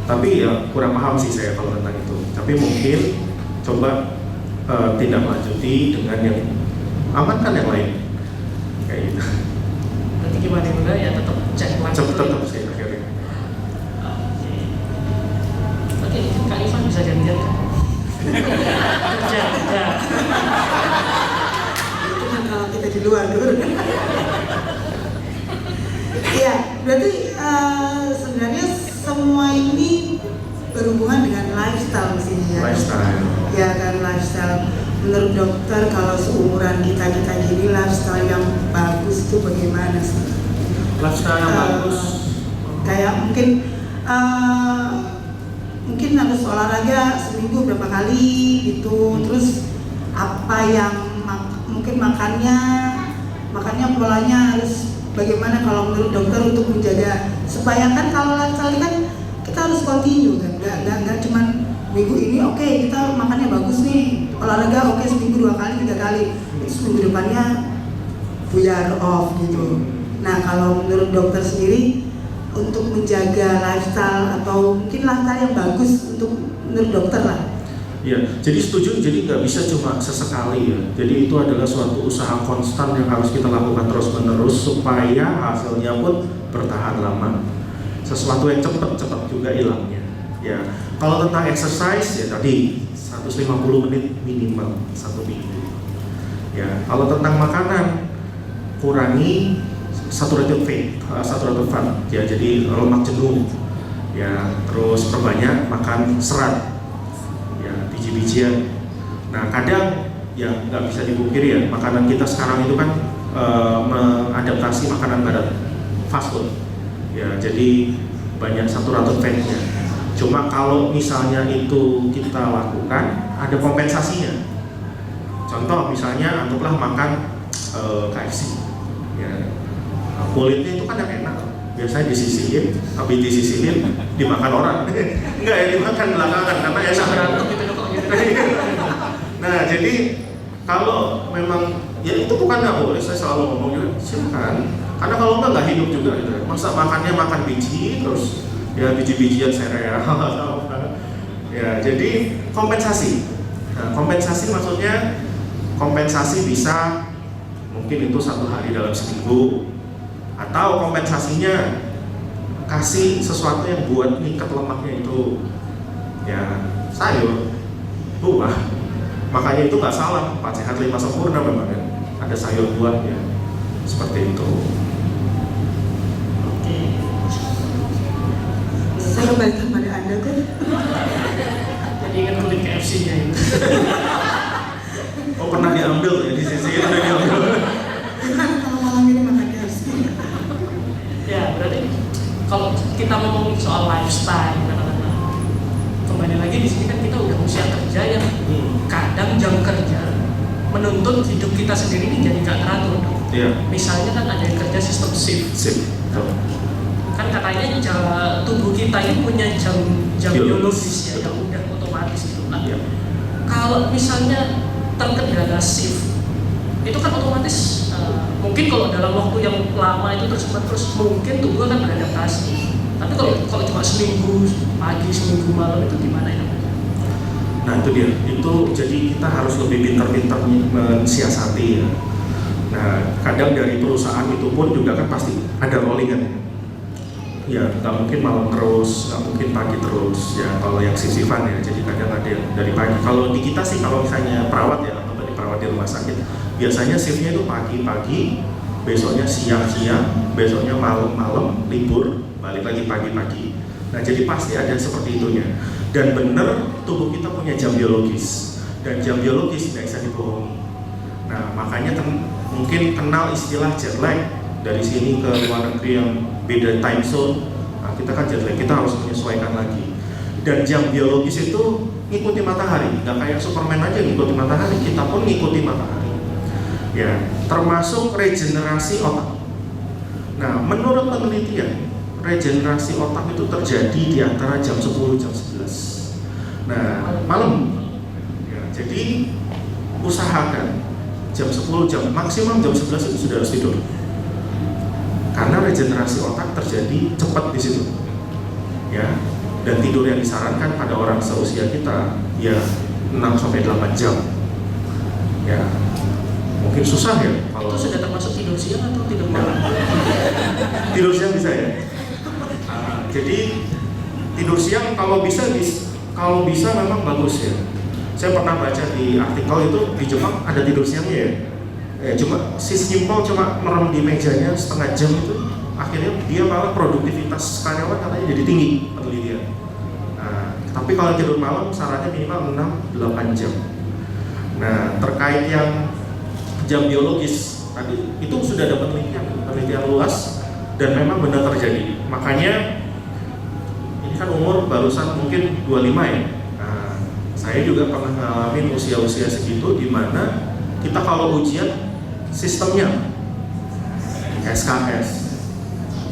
Tapi ya kurang paham sih saya kalau tentang itu. Tapi mungkin coba tindak lanjuti dengan yang amankan yang lain kayak gitu. Nanti gimana juga ya tetap cek lanjut. Tetap sih akhirnya. Oke, Kak Ivan bisa janjian kan? Kerja. Itu kan kalau kita di luar dulu. Iya, berarti sebenarnya semua ini berhubungan dengan lifestyle mestinya ya. Lifestyle. Ya kan, lifestyle. Menurut dokter kalau seumuran kita gini, lifestyle yang bagus itu bagaimana sih? Lifestyle yang bagus. Kayak mungkin harus olahraga seminggu berapa kali gitu. Terus apa yang mungkin makannya polanya harus bagaimana kalau menurut dokter untuk menjaga supaya kan kalau lifestyle kan kita harus continue kan, nggak cuman minggu ini oke, kita makannya bagus nih, olahraga oke, seminggu 2 kali 3 kali, terus minggu depannya buyar off gitu. Nah kalau menurut dokter sendiri untuk menjaga lifestyle atau mungkin lifestyle yang bagus untuk menurut dokter lah. Ya, jadi setuju, jadi nggak bisa cuma sesekali ya. Jadi itu adalah suatu usaha konstan yang harus kita lakukan terus-menerus supaya hasilnya pun bertahan lama. Sesuatu yang cepat juga hilangnya. Ya, kalau tentang exercise ya tadi 150 menit minimal 1 minggu. Ya, kalau tentang makanan kurangi saturated fat ya, jadi lemak jenuh. Ya, terus perbanyak makan serat. Biji-bijian. Nah kadang ya nggak bisa dipungkiri ya, makanan kita sekarang itu kan mengadaptasi makanan barat, fast food. Ya jadi banyak saturated fatnya. Cuma kalau misalnya itu kita lakukan, ada kompensasinya. Contoh misalnya anggaplah makan KFC. Ya, kulitnya itu kan yang enak. Biasanya disisihin, habis disisihin dimakan orang. Enggak ya, dimakan belakangan karena ya Berantem gitu kok gitu. Nah jadi kalau memang ya itu bukan nggak boleh, saya selalu ngomong juga silakan, karena kalau nggak hidup juga gitu. Masa makannya makan biji terus ya biji-bijian sereal ya, jadi kompensasi. Nah, kompensasi maksudnya kompensasi bisa mungkin itu 1 hari dalam seminggu, atau kompensasinya kasih sesuatu yang buat ngikat lemaknya itu ya sayur, buah. Makanya itu nggak salah, 4 sehat 5 sempurna memang ya. Ada sayur buahnya seperti itu. Oke. Saya kembali kepada Anda kan. Jadi ingat kulit KFC-nya itu. Oh pernah diambil ya, di sisi itu udah diambil. Gimana kalau malam ini makan KFC? Ya berarti kalau kita ngomongin soal lifestyle, kembali lagi di sini kan kita udah usia kerja yang kadang jam kerja menuntut hidup kita sendiri ini jadi gak teratur. Iya. Misalnya kan ada yang kerja sistem shift. Kan katanya tubuh kita ini punya jam biologis ya, yang udah otomatis gitu. Nah, Iya. kalau misalnya terkendala shift, itu kan otomatis mungkin kalau dalam waktu yang lama itu terus mungkin tubuh akan beradaptasi. Tapi kalau cuma seminggu pagi seminggu malam itu gimana ya? Nah itu dia, itu jadi kita harus lebih pintar-pintar mensiasati ya. Nah kadang dari perusahaan itu pun juga kan pasti ada rollingan ya, nggak mungkin malam terus, nggak mungkin pagi terus ya kalau yang sisifan ya. Jadi kadang ada yang dari pagi. Kalau di kita sih kalau misalnya perawat ya, atau dari perawat di rumah sakit, biasanya shiftnya itu pagi-pagi, besoknya siang-siang, besoknya malam-malam, libur, balik lagi pagi-pagi. Nah jadi pasti ada seperti itunya. Dan benar tubuh kita punya jam biologis, dan jam biologis tidak bisa dibohongi. Nah makanya mungkin kenal istilah jet lag. Dari sini ke luar negeri yang beda time zone, nah, kita kan jet lag, kita harus menyesuaikan lagi. Dan jam biologis itu ngikuti matahari, nggak kayak Superman aja ngikuti matahari, kita pun ngikuti matahari. Ya, termasuk regenerasi otak. Nah, menurut penelitian, regenerasi otak itu terjadi di antara jam 10 jam 11. Nah, malam. Ya, jadi usahakan jam 10 jam maksimum jam 11 itu sudah harus tidur. Karena regenerasi otak terjadi cepat di situ. Ya. Dan tidur yang disarankan pada orang seusia kita ya 6 sampai 8 jam. Ya. Mungkin susah ya kalau Itu sudah termasuk tidur siang atau tidur malam? tidur siang bisa ya. Jadi tidur siang kalau bisa memang bagus ya. Saya pernah baca di artikel itu di Jepang ada tidur siangnya ya. Cuma simpel cuma merem di mejanya setengah jam itu akhirnya dia malah produktivitas karyawan katanya jadi tinggi penelitian. Nah, Tapi kalau tidur malam syaratnya minimal 6-8 jam. Nah, terkait yang jam biologis tadi, itu sudah ada penelitian luas dan memang benar terjadi. Makanya ini kan umur barusan mungkin 25 ya. Nah, saya juga pernah ngalamin usia-usia segitu di mana kita kalau ujian sistemnya SKS,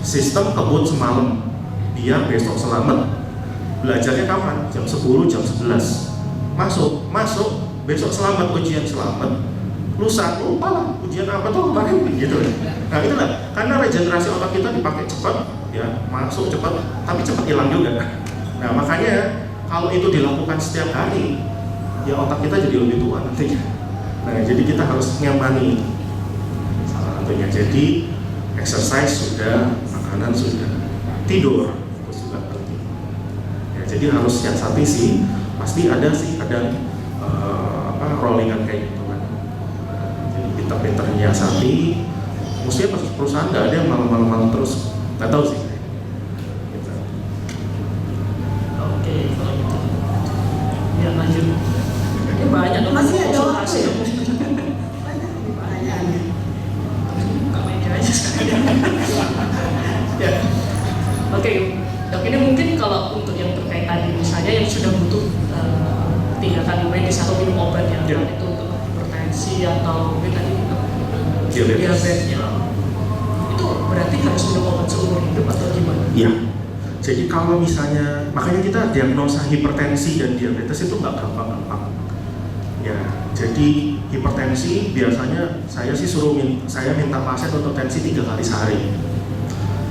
sistem kebut semalam biar besok selamat. Belajarnya kapan? Jam 10, jam 11. Masuk, besok selamat, ujian selamat. Lusa, lupa lah, ujian apa tuh kemarin, gitu. Nah itulah, karena regenerasi otak kita dipakai cepat, ya masuk cepat, tapi cepat hilang juga. Nah makanya kalau itu dilakukan setiap hari, ya otak kita jadi lebih tua nantinya. Nah jadi kita harus nyamani salah satunya. Jadi exercise sudah, makanan sudah, tidur itu juga penting. Ya, jadi harus siasati sih, pasti ada rollingan kayak gitu kan. Jadi pinter-pinter nyiasati, mestinya perusahaan nggak ada yang malam-malam terus, nggak tahu sih. Gitu. Oke, kalau gitu. Ya lanjut. Ini banyak dong. Masih ada waktu konsultasi ya? dong. Banyak pertanyaannya. Buka media aja sekalian. Ya. Oke, dok, ini mungkin kalau untuk yang terkait tadi misalnya yang sudah butuh tindakan medis atau minum obat yang itu untuk hipertensi atau mungkin tadi diabetes ya. Itu berarti harus minum obat seumur hidup atau gimana? Iya. Jadi kalau misalnya, makanya kita diagnosa hipertensi dan diabetes itu nggak gampang-gampang. Ya, jadi hipertensi biasanya saya minta pasien untuk tensi 3 kali sehari.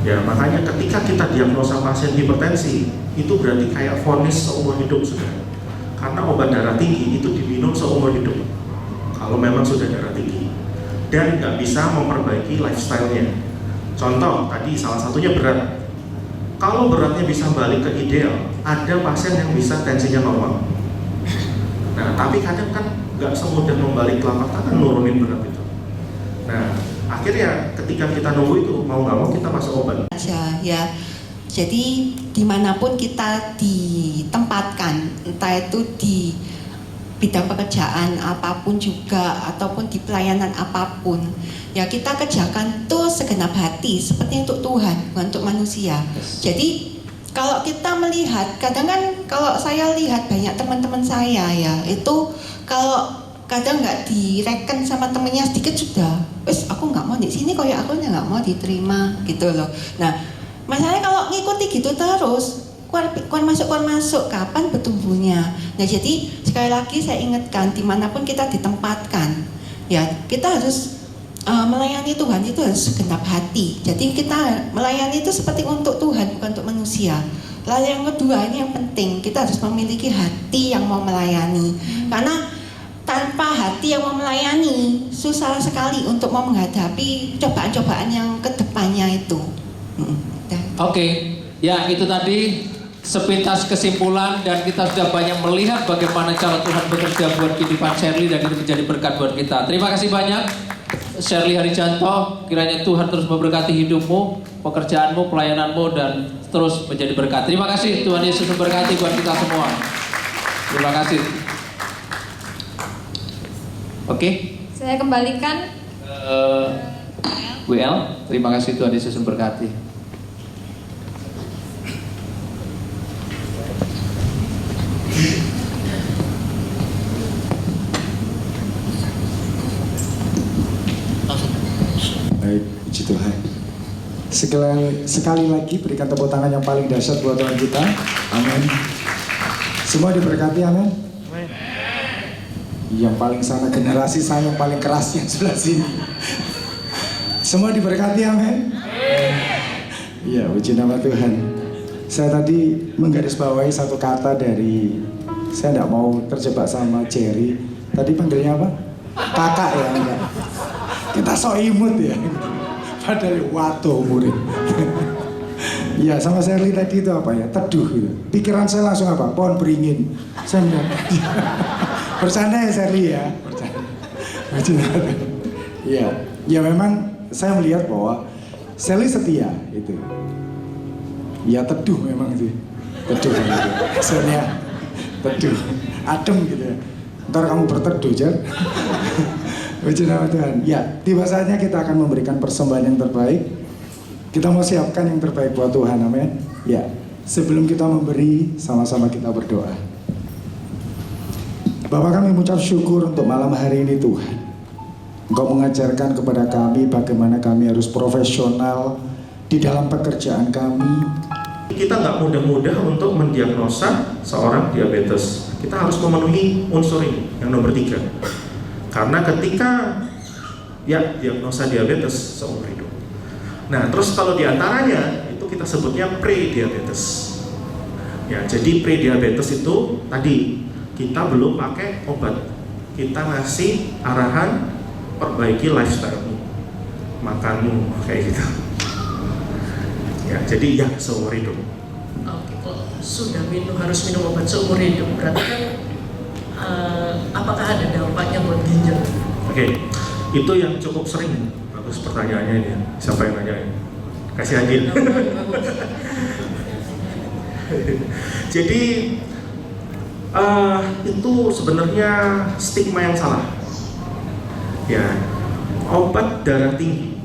Ya, makanya ketika kita diagnosa pasien hipertensi, itu berarti kayak vonis seumur hidup sudah. Karena obat darah tinggi itu diminum seumur hidup kalau memang sudah darah tinggi dan nggak bisa memperbaiki lifestyle-nya. Contoh tadi salah satunya berat. Kalau beratnya bisa balik ke ideal, ada pasien yang bisa tensinya normal. Nah, tapi kadang kan nggak semudah membalik telapak tangan nurunin berat itu. Nah, akhirnya ketika kita nunggu itu mau nggak mau kita masuk obat. Ya, jadi dimanapun kita ditempatkan, entah itu di bidang pekerjaan apapun juga ataupun di pelayanan apapun, ya kita kerjakan tuh segenap hati seperti untuk Tuhan, bukan untuk manusia. Jadi kalau kita melihat, kadang kan kalau saya lihat banyak teman-teman saya ya itu kalau kadang nggak direken sama temennya sedikit sudah, wes aku nggak mau di sini, kayak aku nggak mau diterima gitu loh. Nah masalahnya kalau ngikuti gitu terus, keluar masuk, kapan bertumbuhnya? Nah jadi sekali lagi saya ingatkan, dimanapun kita ditempatkan, ya kita harus melayani Tuhan itu harus segenap hati. Jadi kita melayani itu seperti untuk Tuhan, bukan untuk manusia. Lalu yang kedua ini yang penting, kita harus memiliki hati yang mau melayani. Karena tanpa hati yang mau melayani, susah sekali untuk mau menghadapi cobaan-cobaan yang kedepannya itu. Oke, ya itu tadi sepintas kesimpulan dan kita sudah banyak melihat bagaimana cara Tuhan bekerja buat kehidupan Shirley dan itu menjadi berkat buat kita. Terima kasih banyak Shirley Harijanto, kiranya Tuhan terus memberkati hidupmu, pekerjaanmu, pelayananmu dan terus menjadi berkat. Terima kasih, Tuhan Yesus memberkati buat kita semua. Terima kasih. Oke. Saya kembalikan WL, terima kasih, Tuhan Yesus memberkati. Baik, puji Tuhan. Sekali lagi berikan tepuk tangan yang paling dahsyat buat Tuhan kita. Amin. Semua diberkati, amin. Yang paling sana generasi saya yang paling keras yang sebelah sini. Semua diberkati, amin. Iya, puji nama Tuhan. Saya tadi menggarisbawahi satu kata dari, saya tidak mau terjebak sama Jerry. Tadi panggilnya apa? Kakak ya, enggak. Kita so imut ya. Padahal waduh murid. Iya, sama Shirley tadi itu apa ya? Teduh gitu. Pikiran saya langsung apa? Pohon beringin. Saya bercanda ya Shirley ya. Bercanda. Iya. Ya memang saya melihat bahwa Shirley setia itu. Ya teduh memang itu. Teduh itu. Maksudnya teduh, adem gitu ya. Ntar kamu berteduh, Jar. Puji nama Tuhan. Ya, tiba saatnya kita akan memberikan persembahan yang terbaik. Kita mau siapkan yang terbaik buat Tuhan, amin. Ya, sebelum kita memberi, sama-sama kita berdoa. Bapak, kami mengucap syukur untuk malam hari ini Tuhan. Engkau mengajarkan kepada kami bagaimana kami harus profesional di dalam pekerjaan kami. Kita nggak mudah-mudah untuk mendiagnosa seorang diabetes. Kita harus memenuhi unsur ini, yang nomor 3. Karena ketika ya diagnosa diabetes seumur hidup. Nah, terus kalau diantaranya itu kita sebutnya pre-diabetes. Ya, jadi pre-diabetes itu tadi kita belum pakai obat, kita ngasih arahan perbaiki lifestyle, makanmu kayak gitu. Ya, jadi ya seumur hidup. Oke, kok sudah harus minum obat seumur hidup, berarti kan apakah ada dampaknya buat ginjal? Oke, itu yang cukup sering. Bagus pertanyaannya ini. Siapa yang nanyain? Kasih aja. Jadi itu sebenarnya stigma yang salah. Ya, obat darah tinggi,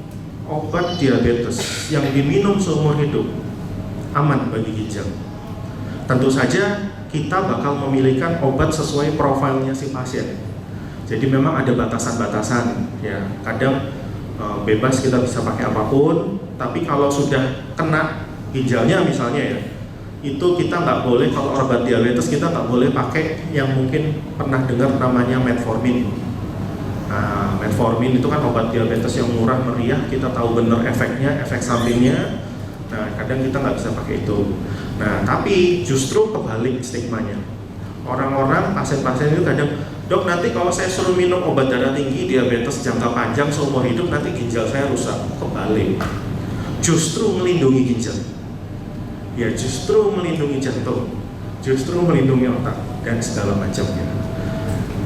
obat diabetes yang diminum seumur hidup aman bagi ginjal. Tentu saja kita bakal memilihkan obat sesuai profilnya si pasien. Jadi memang ada batasan-batasan, ya. Kadang bebas kita bisa pakai apapun, tapi kalau sudah kena ginjalnya misalnya ya, itu kita nggak boleh, kalau obat diabetes kita nggak boleh pakai yang mungkin pernah dengar namanya metformin. Nah, metformin itu kan obat diabetes yang murah meriah, kita tahu benar efeknya, efek sampingnya. Nah, kadang kita nggak bisa pakai itu. Nah, tapi justru kebalik stigmanya. Orang-orang, pasien-pasien itu kadang, dok nanti kalau saya suruh minum obat darah tinggi, diabetes jangka panjang seumur hidup, nanti ginjal saya rusak. Kebalik. Justru melindungi ginjal. Ya, justru melindungi jantung. Justru melindungi otak, dan segala macamnya.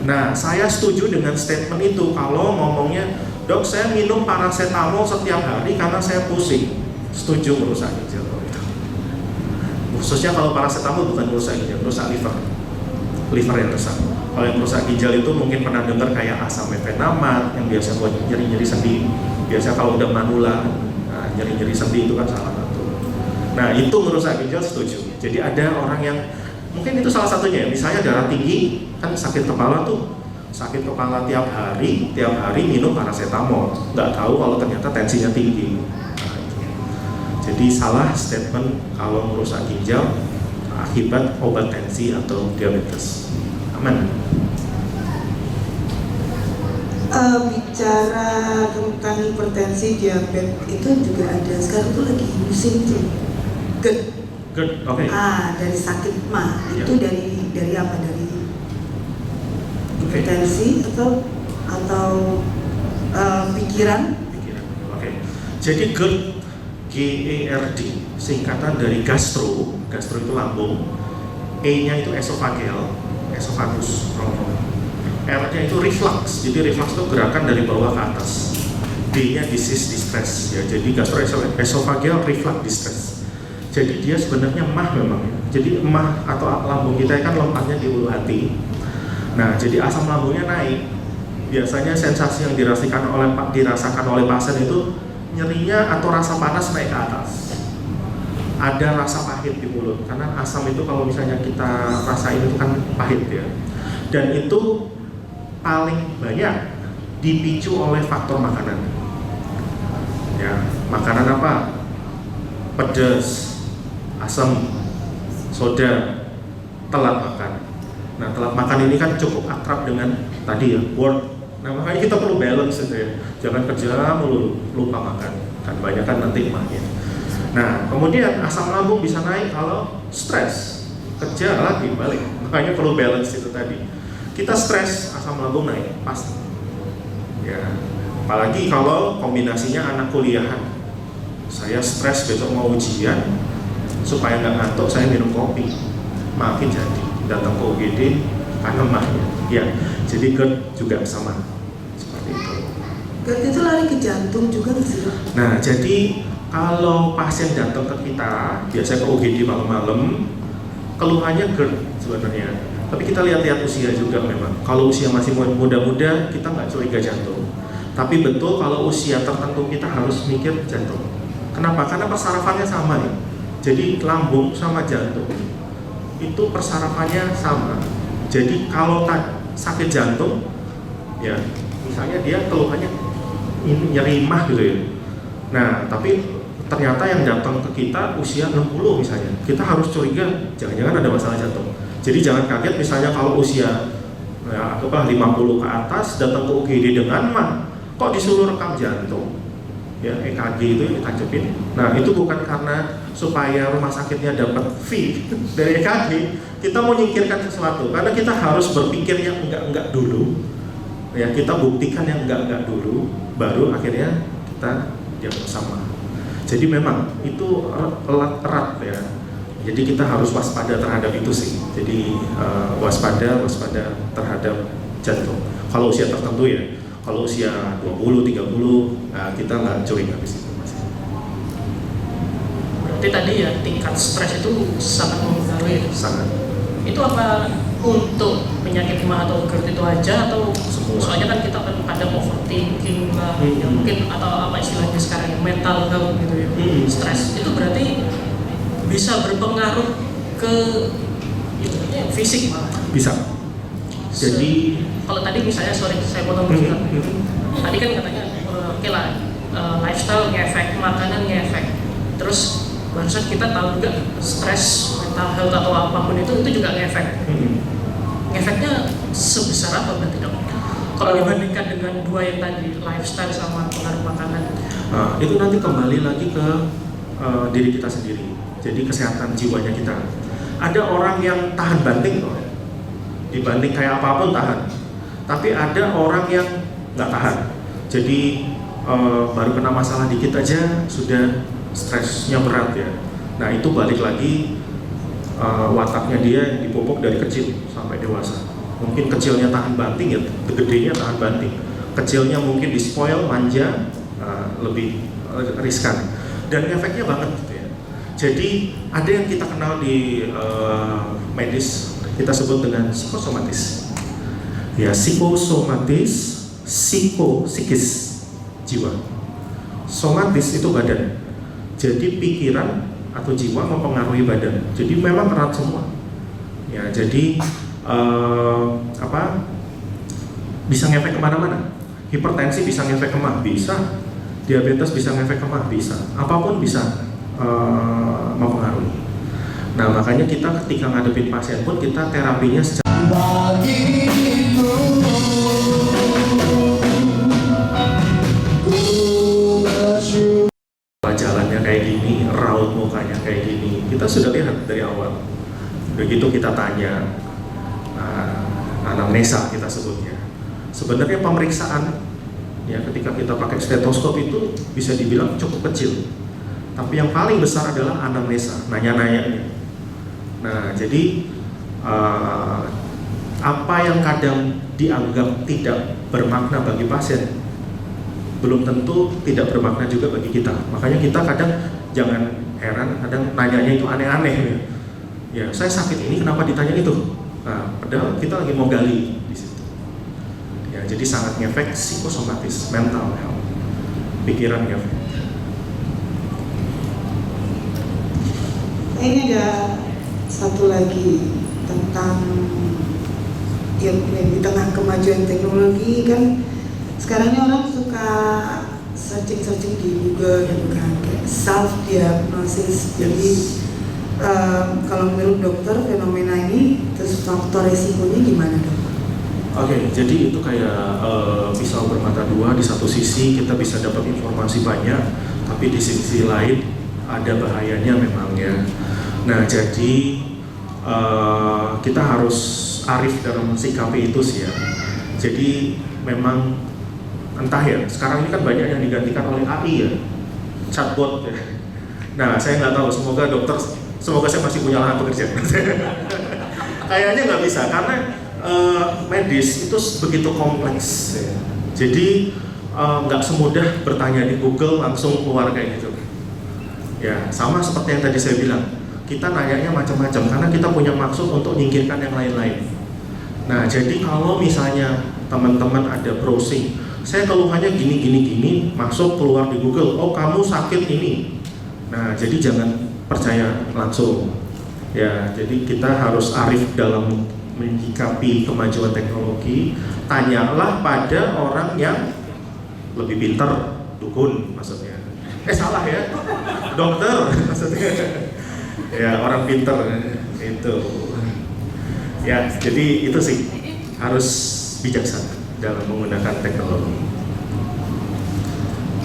Nah, saya setuju dengan statement itu kalau ngomongnya, dok saya minum paracetamol setiap hari karena saya pusing. Setuju merusak ginjal itu. Khususnya kalau paracetamol bukan merusak ginjal, merusak liver yang rusak. Kalau yang merusak ginjal itu mungkin pernah dengar kayak asam mefenamat yang biasa buat nyeri-nyeri sendi. Biasa kalau udah manula, nah, nyeri-nyeri sendi itu kan salah satu. Nah, itu merusak ginjal, setuju. Jadi ada orang yang mungkin itu salah satunya, misalnya darah tinggi, kan sakit kepala tuh, sakit kepala tiap hari minum paracetamol, nggak tahu kalau ternyata tensinya tinggi. Nah, itu. Jadi salah statement kalau merusak ginjal akibat obat tensi atau diabetes. Aman. Bicara tentang hipertensi, diabetes itu juga ada sekarang tuh lagi musim tuh GERD. Oke. Dari sakit mah Ya. itu dari apa? Dari hipertensi atau pikiran? Oke. Jadi GERD, GERD, singkatan dari gastro itu lambung, E-nya itu esophagus, rongga. R-nya itu reflux, jadi reflux itu gerakan dari bawah ke atas. D-nya distress, ya, jadi gastroesophageal reflux distress. Jadi dia sebenarnya emah memang. Jadi emah atau lambung kita kan lompatnya di ulu hati. Nah, jadi asam lambungnya naik. Biasanya sensasi yang dirasakan oleh pasien itu nyerinya atau rasa panas naik ke atas. Ada rasa pahit di mulut karena asam itu kalau misalnya kita rasain itu kan pahit ya. Dan itu paling banyak dipicu oleh faktor makanan. Ya, makanan apa? Pedas, asam, soda, telat makan. Nah, telat makan ini kan cukup akrab dengan tadi ya, work. Nah, makanya kita perlu balance itu ya. Jangan kerja mulu, lupa makan. Kan banyak kan nanti emahnya. Nah, kemudian asam lambung bisa naik kalau stres. Kerja lagi balik. Makanya perlu balance itu tadi. Kita stres, asam lambung naik, pasti. Ya, apalagi kalau kombinasinya anak kuliahan. Saya stres besok mau ujian, supaya nggak ngantuk saya minum kopi, makin jadi datang ke UGD karena emahnya. Ya, jadi GERD juga sama seperti itu. GERD itu lari ke jantung juga nggak sih? Nah, jadi kalau pasien datang ke kita, biasanya ke UGD malam-malam, keluhannya GERD sebenarnya. Tapi kita lihat-lihat usia juga memang. Kalau usia masih muda-muda, kita nggak curiga jantung. Tapi betul kalau usia tertentu kita harus mikir jantung. Kenapa? Karena persarafannya sama ya. Jadi lambung sama jantung itu persarafannya sama. Jadi kalau sakit jantung, ya misalnya dia keluhannya nyeri mah gitu ya. Nah, tapi ternyata yang datang ke kita usia 60 misalnya, kita harus curiga jangan-jangan ada masalah jantung. Jadi jangan kaget misalnya kalau usia ya, 50 ke atas datang ke UGD dengan mah, kok disuruh rekam jantung, ya EKG itu yang ditancapin. Nah itu bukan karena supaya rumah sakitnya dapat fee dari EKG, kita mau nyingkirkan sesuatu, karena kita harus berpikir yang enggak dulu, ya kita buktikan yang enggak dulu, baru akhirnya kita diagnosa sama. Jadi memang itu erat ya. Jadi kita harus waspada terhadap itu sih. Jadi waspada terhadap jantung. Kalau usia tertentu ya, kalau usia 20, 30 kita nggak curiga di situ Mas. Berarti tadi ya tingkat stres itu sangat mempengaruhi. Sangat. Itu apa untuk penyakit mah atau GERD itu aja atau semua? Soalnya kan kita kan kadang overthinking lah, ya mungkin atau apa istilahnya sekarang mental health gitu ya. Stres itu berarti bisa berpengaruh ke fisik malah. Bisa. Jadi kalau tadi misalnya sorry saya potong dulu. Tadi kan katanya oke lah lifestyle ngefek, makanan ngefek. Terus barusan kita tahu juga stres, mental health atau apapun itu juga ngefek. Ngefeknya sebesar apa berarti dok? Kalau dibandingkan dengan dua yang tadi, lifestyle sama pengaruh makanan. Nah, itu nanti kembali lagi ke diri kita sendiri. Jadi kesehatan jiwanya kita. Ada orang yang tahan banting loh, dibanding kayak apapun tahan. Tapi ada orang yang nggak tahan. Jadi baru kena masalah dikit aja sudah stresnya berat ya. Nah itu balik lagi wataknya dia dipupuk dari kecil sampai dewasa. Mungkin kecilnya tahan banting ya, gedenya tahan banting. Kecilnya mungkin di-spoil, manja, lebih riskan. Dan efeknya banget gitu ya. Jadi ada yang kita kenal di medis, kita sebut dengan psikosomatis. Ya, psikosomatis, psikis, jiwa. Somatis itu badan. Jadi pikiran atau jiwa mempengaruhi badan. Jadi memang erat semua. Ya, jadi bisa ngefek kemana-mana. Hipertensi bisa ngefek ke mah, bisa. Diabetes bisa ngefek ke mah, bisa. Apapun bisa mempengaruhi. Nah makanya kita ketika ngadepin pasien pun kita terapinya secara jalannya kayak gini, raut mukanya kayak gini, kita sudah lihat dari awal. Begitu kita tanya anamnesa kita sebutnya. Sebenarnya pemeriksaan ya ketika kita pakai stetoskop itu bisa dibilang cukup kecil. Tapi yang paling besar adalah anamnesa, nanya-nanyanya. Nah, jadi apa yang kadang dianggap tidak bermakna bagi pasien, belum tentu tidak bermakna juga bagi kita. Makanya kita kadang jangan heran, kadang nanyanya itu aneh-aneh. Ya, saya sakit ini kenapa ditanya itu? Nah, padahal kita lagi mau gali di situ. Ya, jadi sangat ngefek psikosomatis, mental health, pikiran ngefek. Ini ada satu lagi tentang yang di tengah kemajuan teknologi kan sekarang ini orang suka searching di Google gitu kan, kayak self diagnosis. Jadi kalau menurut dokter fenomena ini terus faktor resikonya gimana dok? Oke, jadi itu kayak pisau bermata dua. Di satu sisi kita bisa dapat informasi banyak, tapi di sisi lain ada bahayanya memang ya. Nah jadi kita harus arif dalam sikapi itu sih ya. Jadi memang entah ya, sekarang ini kan banyak yang digantikan oleh AI ya, chatbot ya. Nah saya nggak tahu, semoga saya masih punya lahan pekerjaan. Kayaknya nggak bisa karena medis itu begitu kompleks ya. Jadi nggak semudah bertanya di Google langsung keluar kayak gitu. Ya sama seperti yang tadi saya bilang, kita nanyanya macam-macam karena kita punya maksud untuk nyingkirkan yang lain-lain. Nah, jadi kalau misalnya teman-teman ada browsing, saya keluhannya gini, masuk keluar di Google, oh kamu sakit ini. Nah, jadi jangan percaya langsung. Ya, jadi kita harus arif dalam menyikapi kemajuan teknologi. Tanyalah pada orang yang lebih pintar, dukun maksudnya. Salah ya, dokter maksudnya. Ya, orang pintar itu. Ya, jadi itu sih harus bijaksana dalam menggunakan teknologi.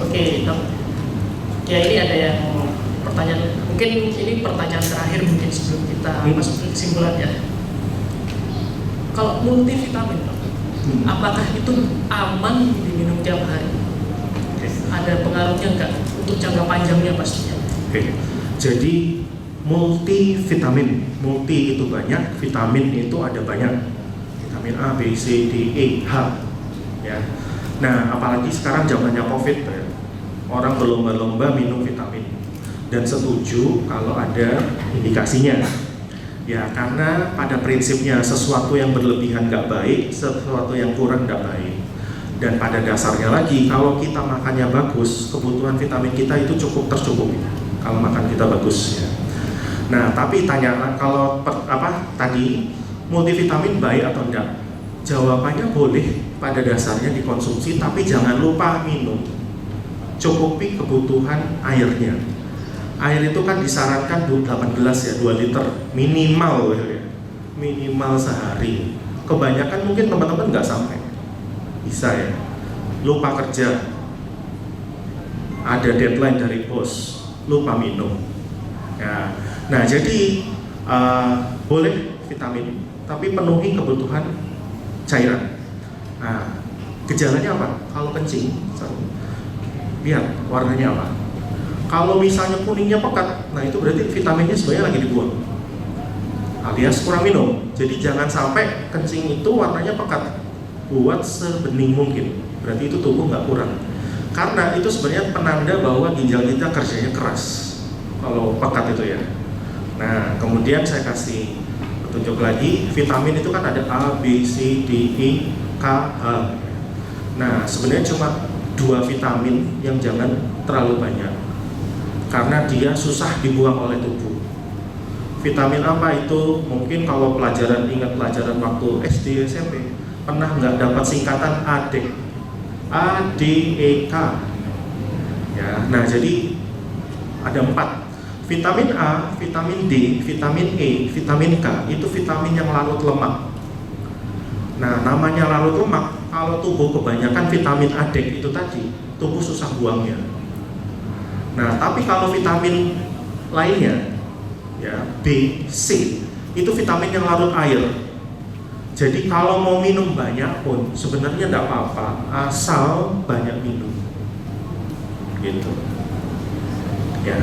Oke, dok. Ya ini ada yang pertanyaan, mungkin ini pertanyaan terakhir mungkin sebelum kita masuk ke kesimpulan ya. Kalau multivitamin, dok, apakah itu aman diminum tiap hari? Ada pengaruhnya nggak untuk jangka panjangnya pastinya? Oke, jadi multivitamin, multi itu banyak, vitamin itu ada banyak, vitamin A, B, C, D, E, H, ya. Nah, apalagi sekarang zamannya COVID, ya, orang berlomba-lomba minum vitamin, dan setuju kalau ada indikasinya, ya karena pada prinsipnya sesuatu yang berlebihan nggak baik, sesuatu yang kurang nggak baik. Dan pada dasarnya lagi, kalau kita makannya bagus, kebutuhan vitamin kita itu cukup tercukupi kalau makan kita bagus ya. Nah, tapi tanya kalau tadi multivitamin baik atau enggak? Jawabannya boleh pada dasarnya dikonsumsi, tapi jangan lupa minum. Cukupi kebutuhan airnya. Air itu kan disarankan 8 gelas ya, 2 liter minimal ya. Minimal sehari. Kebanyakan mungkin teman-teman nggak sampai. Bisa ya, lupa kerja, ada deadline dari bos, lupa minum ya. Nah, jadi boleh vitamin, tapi penuhi kebutuhan cairan. Nah, gejalanya apa? Kalau kencing, lihat warnanya apa. Kalau misalnya kuningnya pekat, nah itu berarti vitaminnya sebenarnya lagi dibuang, alias kurang minum. Jadi jangan sampai kencing itu warnanya pekat, buat sebening mungkin, berarti itu tubuh nggak kurang. Karena itu sebenarnya penanda bahwa ginjal kita kerjanya keras kalau pekat itu ya. Nah, kemudian saya kasih petunjuk lagi, vitamin itu kan ada A, B, C, D, E, K, H. Nah, sebenarnya cuma 2 vitamin yang jangan terlalu banyak, karena dia susah dibuang oleh tubuh. Vitamin apa itu? Mungkin kalau ingat pelajaran waktu SD, SMP, pernah nggak dapat singkatan ADEK, ADEK ya. Nah, jadi ada 4, vitamin A, vitamin D, vitamin E, vitamin K, itu vitamin yang larut lemak. Nah, namanya larut lemak, kalau tubuh kebanyakan vitamin ADEK itu tadi, tubuh susah buangnya. Nah, tapi kalau vitamin lainnya ya, B, C, itu vitamin yang larut air. Jadi kalau mau minum banyak pun sebenarnya tidak apa-apa, asal banyak minum, gitu. Ya.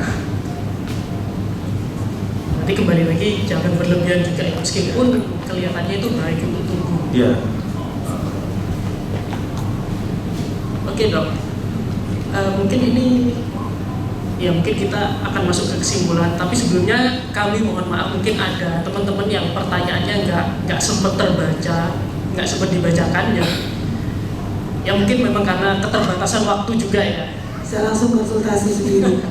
Nanti kembali lagi jangan berlebihan juga, meskipun kelihatannya itu baik untuk tubuh. Ya. Oke dok, mungkin ini ya mungkin kita akan masuk ke kesimpulan, tapi sebelumnya kami mohon maaf, mungkin ada teman-teman yang pertanyaannya nggak sempat terbaca, nggak sempat dibacakan ya. Ya mungkin memang karena keterbatasan waktu juga ya. Saya langsung konsultasi sendiri.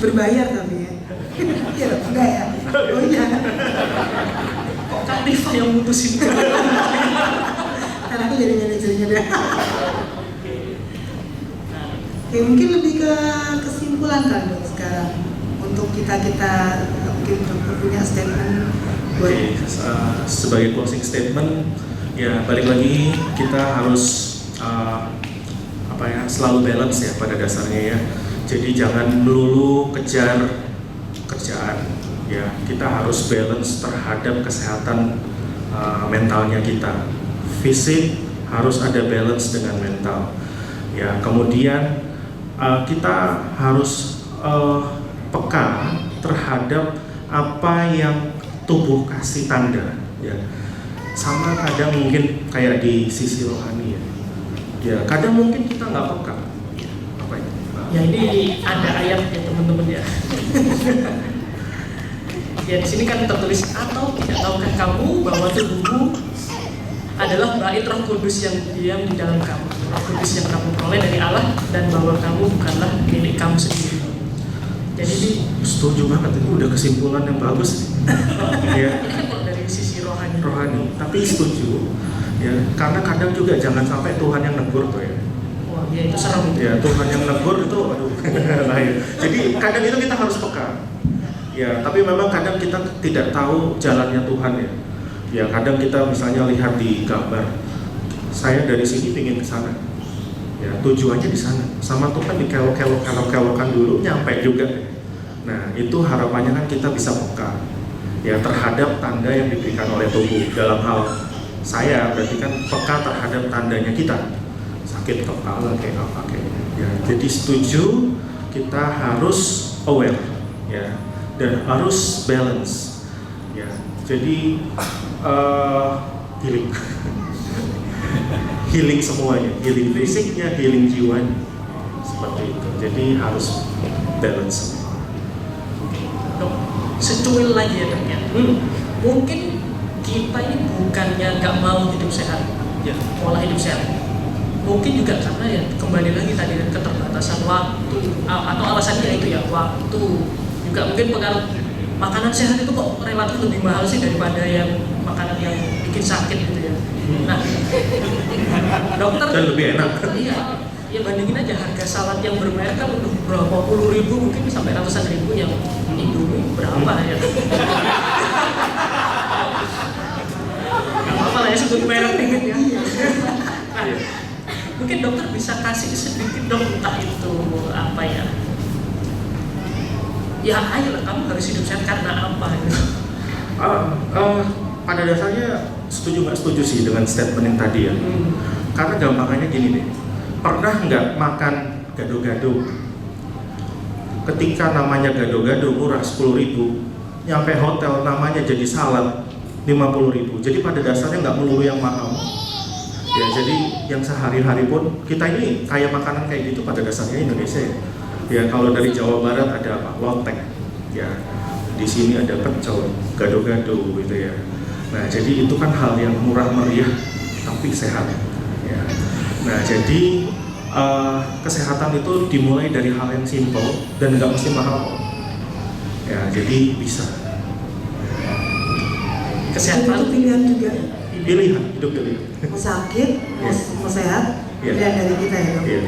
Berbayar tapi ya. Iya, enggak ya? Oh iya. Kok Kak Rifa yang mutusin? Karena aku jadi manajernya deh. Oke, mungkin lebih ke kesimpulan kan dok sekarang untuk kita mungkin punya statement buat sebagai closing statement ya, balik lagi kita harus selalu balance ya pada dasarnya ya. Jadi jangan melulu kejar kerjaan ya, kita harus balance terhadap kesehatan mentalnya kita. Fisik harus ada balance dengan mental ya. Kemudian kita harus peka terhadap apa yang tubuh kasih tanda ya. Sama kadang mungkin kayak di sisi rohani ya, kadang mungkin kita nggak peka apa itu. Ya ini ada ayat ya teman-teman ya. Ya di sini kan tertulis, atau tidak tahukah kamu bahwa tubuhmu adalah bait Roh Kudus yang diam di dalam kamu, Roh Kudus yang kamu peroleh dari Allah, dan bahwa kamu bukanlah milik kamu sendiri. Jadi ini Setuju banget, itu udah kesimpulan yang bagus. Ya, ini kan kalau dari sisi rohani. tapi setuju. Ya, karena kadang juga jangan sampai Tuhan yang negur tuh ya. Wah, ya itu serem. Ya, Tuhan yang negur itu, aduh, bahaya. Jadi kadang itu kita harus peka. Ya, tapi memang kadang kita tidak tahu jalannya Tuhan ya. Ya, kadang kita misalnya lihat di gambar, saya dari sini pingin ke sana. Ya, tujuannya di sana. Sama Tuhan dikelok-kelok-kelok-kelokan dulu, nyampe juga. Nah, itu harapannya kan kita bisa peka. Ya, terhadap tanda yang diberikan oleh tubuh. Dalam hal saya berarti kan peka terhadap tandanya kita. Sakit kepala kayak apa kayak. Ya, jadi setuju kita harus aware ya. Dan harus balance, ya. Jadi healing, healing semuanya, healing fisiknya, healing jiwanya, seperti itu. Jadi harus balance. Dok, secuil lagi ya dok ya. Mungkin kita ini bukannya nggak mau hidup sehat, ya pola hidup sehat. Mungkin juga karena ya kembali lagi tadi keterbatasan waktu atau alasannya itu ya waktu. Juga mungkin pengaruh makanan sehat itu kok relatif lebih mahal sih daripada yang makanan yang bikin sakit gitu ya. Nah, dokter Dan lebih enak. Iya, ya bandingin aja harga salad yang bermerek kan udah berapa puluh ribu mungkin sampai ratusan ribu, yang Indomie berapa ya? Gak apa-apa lah ya sebut merek dikit ya. Nah, mungkin dokter bisa kasih sedikit dong, entah itu apa ya? Ya ayolah kamu harus hidup sehat karena apa gitu. Pada dasarnya setuju nggak setuju sih dengan statement yang tadi ya. Karena gampangannya gini deh, pernah nggak makan gado-gado? Ketika namanya gado-gado murah 10.000, nyampe hotel namanya jadi salad 50.000. Jadi pada dasarnya nggak melulu yang mahal. Ya, jadi yang sehari-hari pun kita ini kayak makanan kayak gitu pada dasarnya Indonesia ya. Ya, kalau dari Jawa Barat ada apa? Lotek. Ya, di sini ada pecel, gado-gado gitu ya. Nah, jadi itu kan hal yang murah meriah tapi sehat. Ya. Nah, jadi kesehatan itu dimulai dari hal yang simpel dan nggak mesti mahal. Ya, jadi bisa. Kesehatan itu Kesehatan pilihan juga. Pilihan, hidup pilihan. Mau sakit, mau sehat, Iya. pilihan dari kita ya dok. Iya.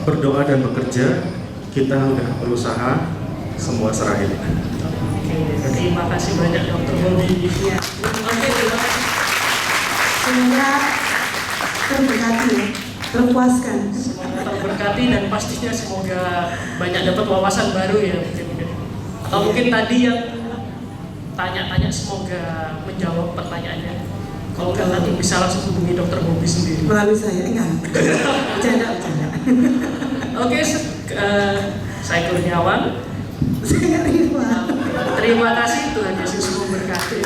Berdoa dan bekerja, kita udah berusaha, semua serahin. Oke, terima kasih banyak Dokter Bobby. Iya. Oke, terima kasih. Semoga terberkati ya, terpuaskan. Semoga terberkati dan pastinya semoga banyak dapat wawasan baru ya mungkin. Atau mungkin tadi yang tanya-tanya semoga menjawab pertanyaannya. Kalau nggak nanti bisa langsung hubungi Dokter Bobby sendiri. Melalui saya, enggak. Bercanda. Oke, saya Kurniawan. Saya Rima. Terima kasih, Tuhan Yesus memberkati.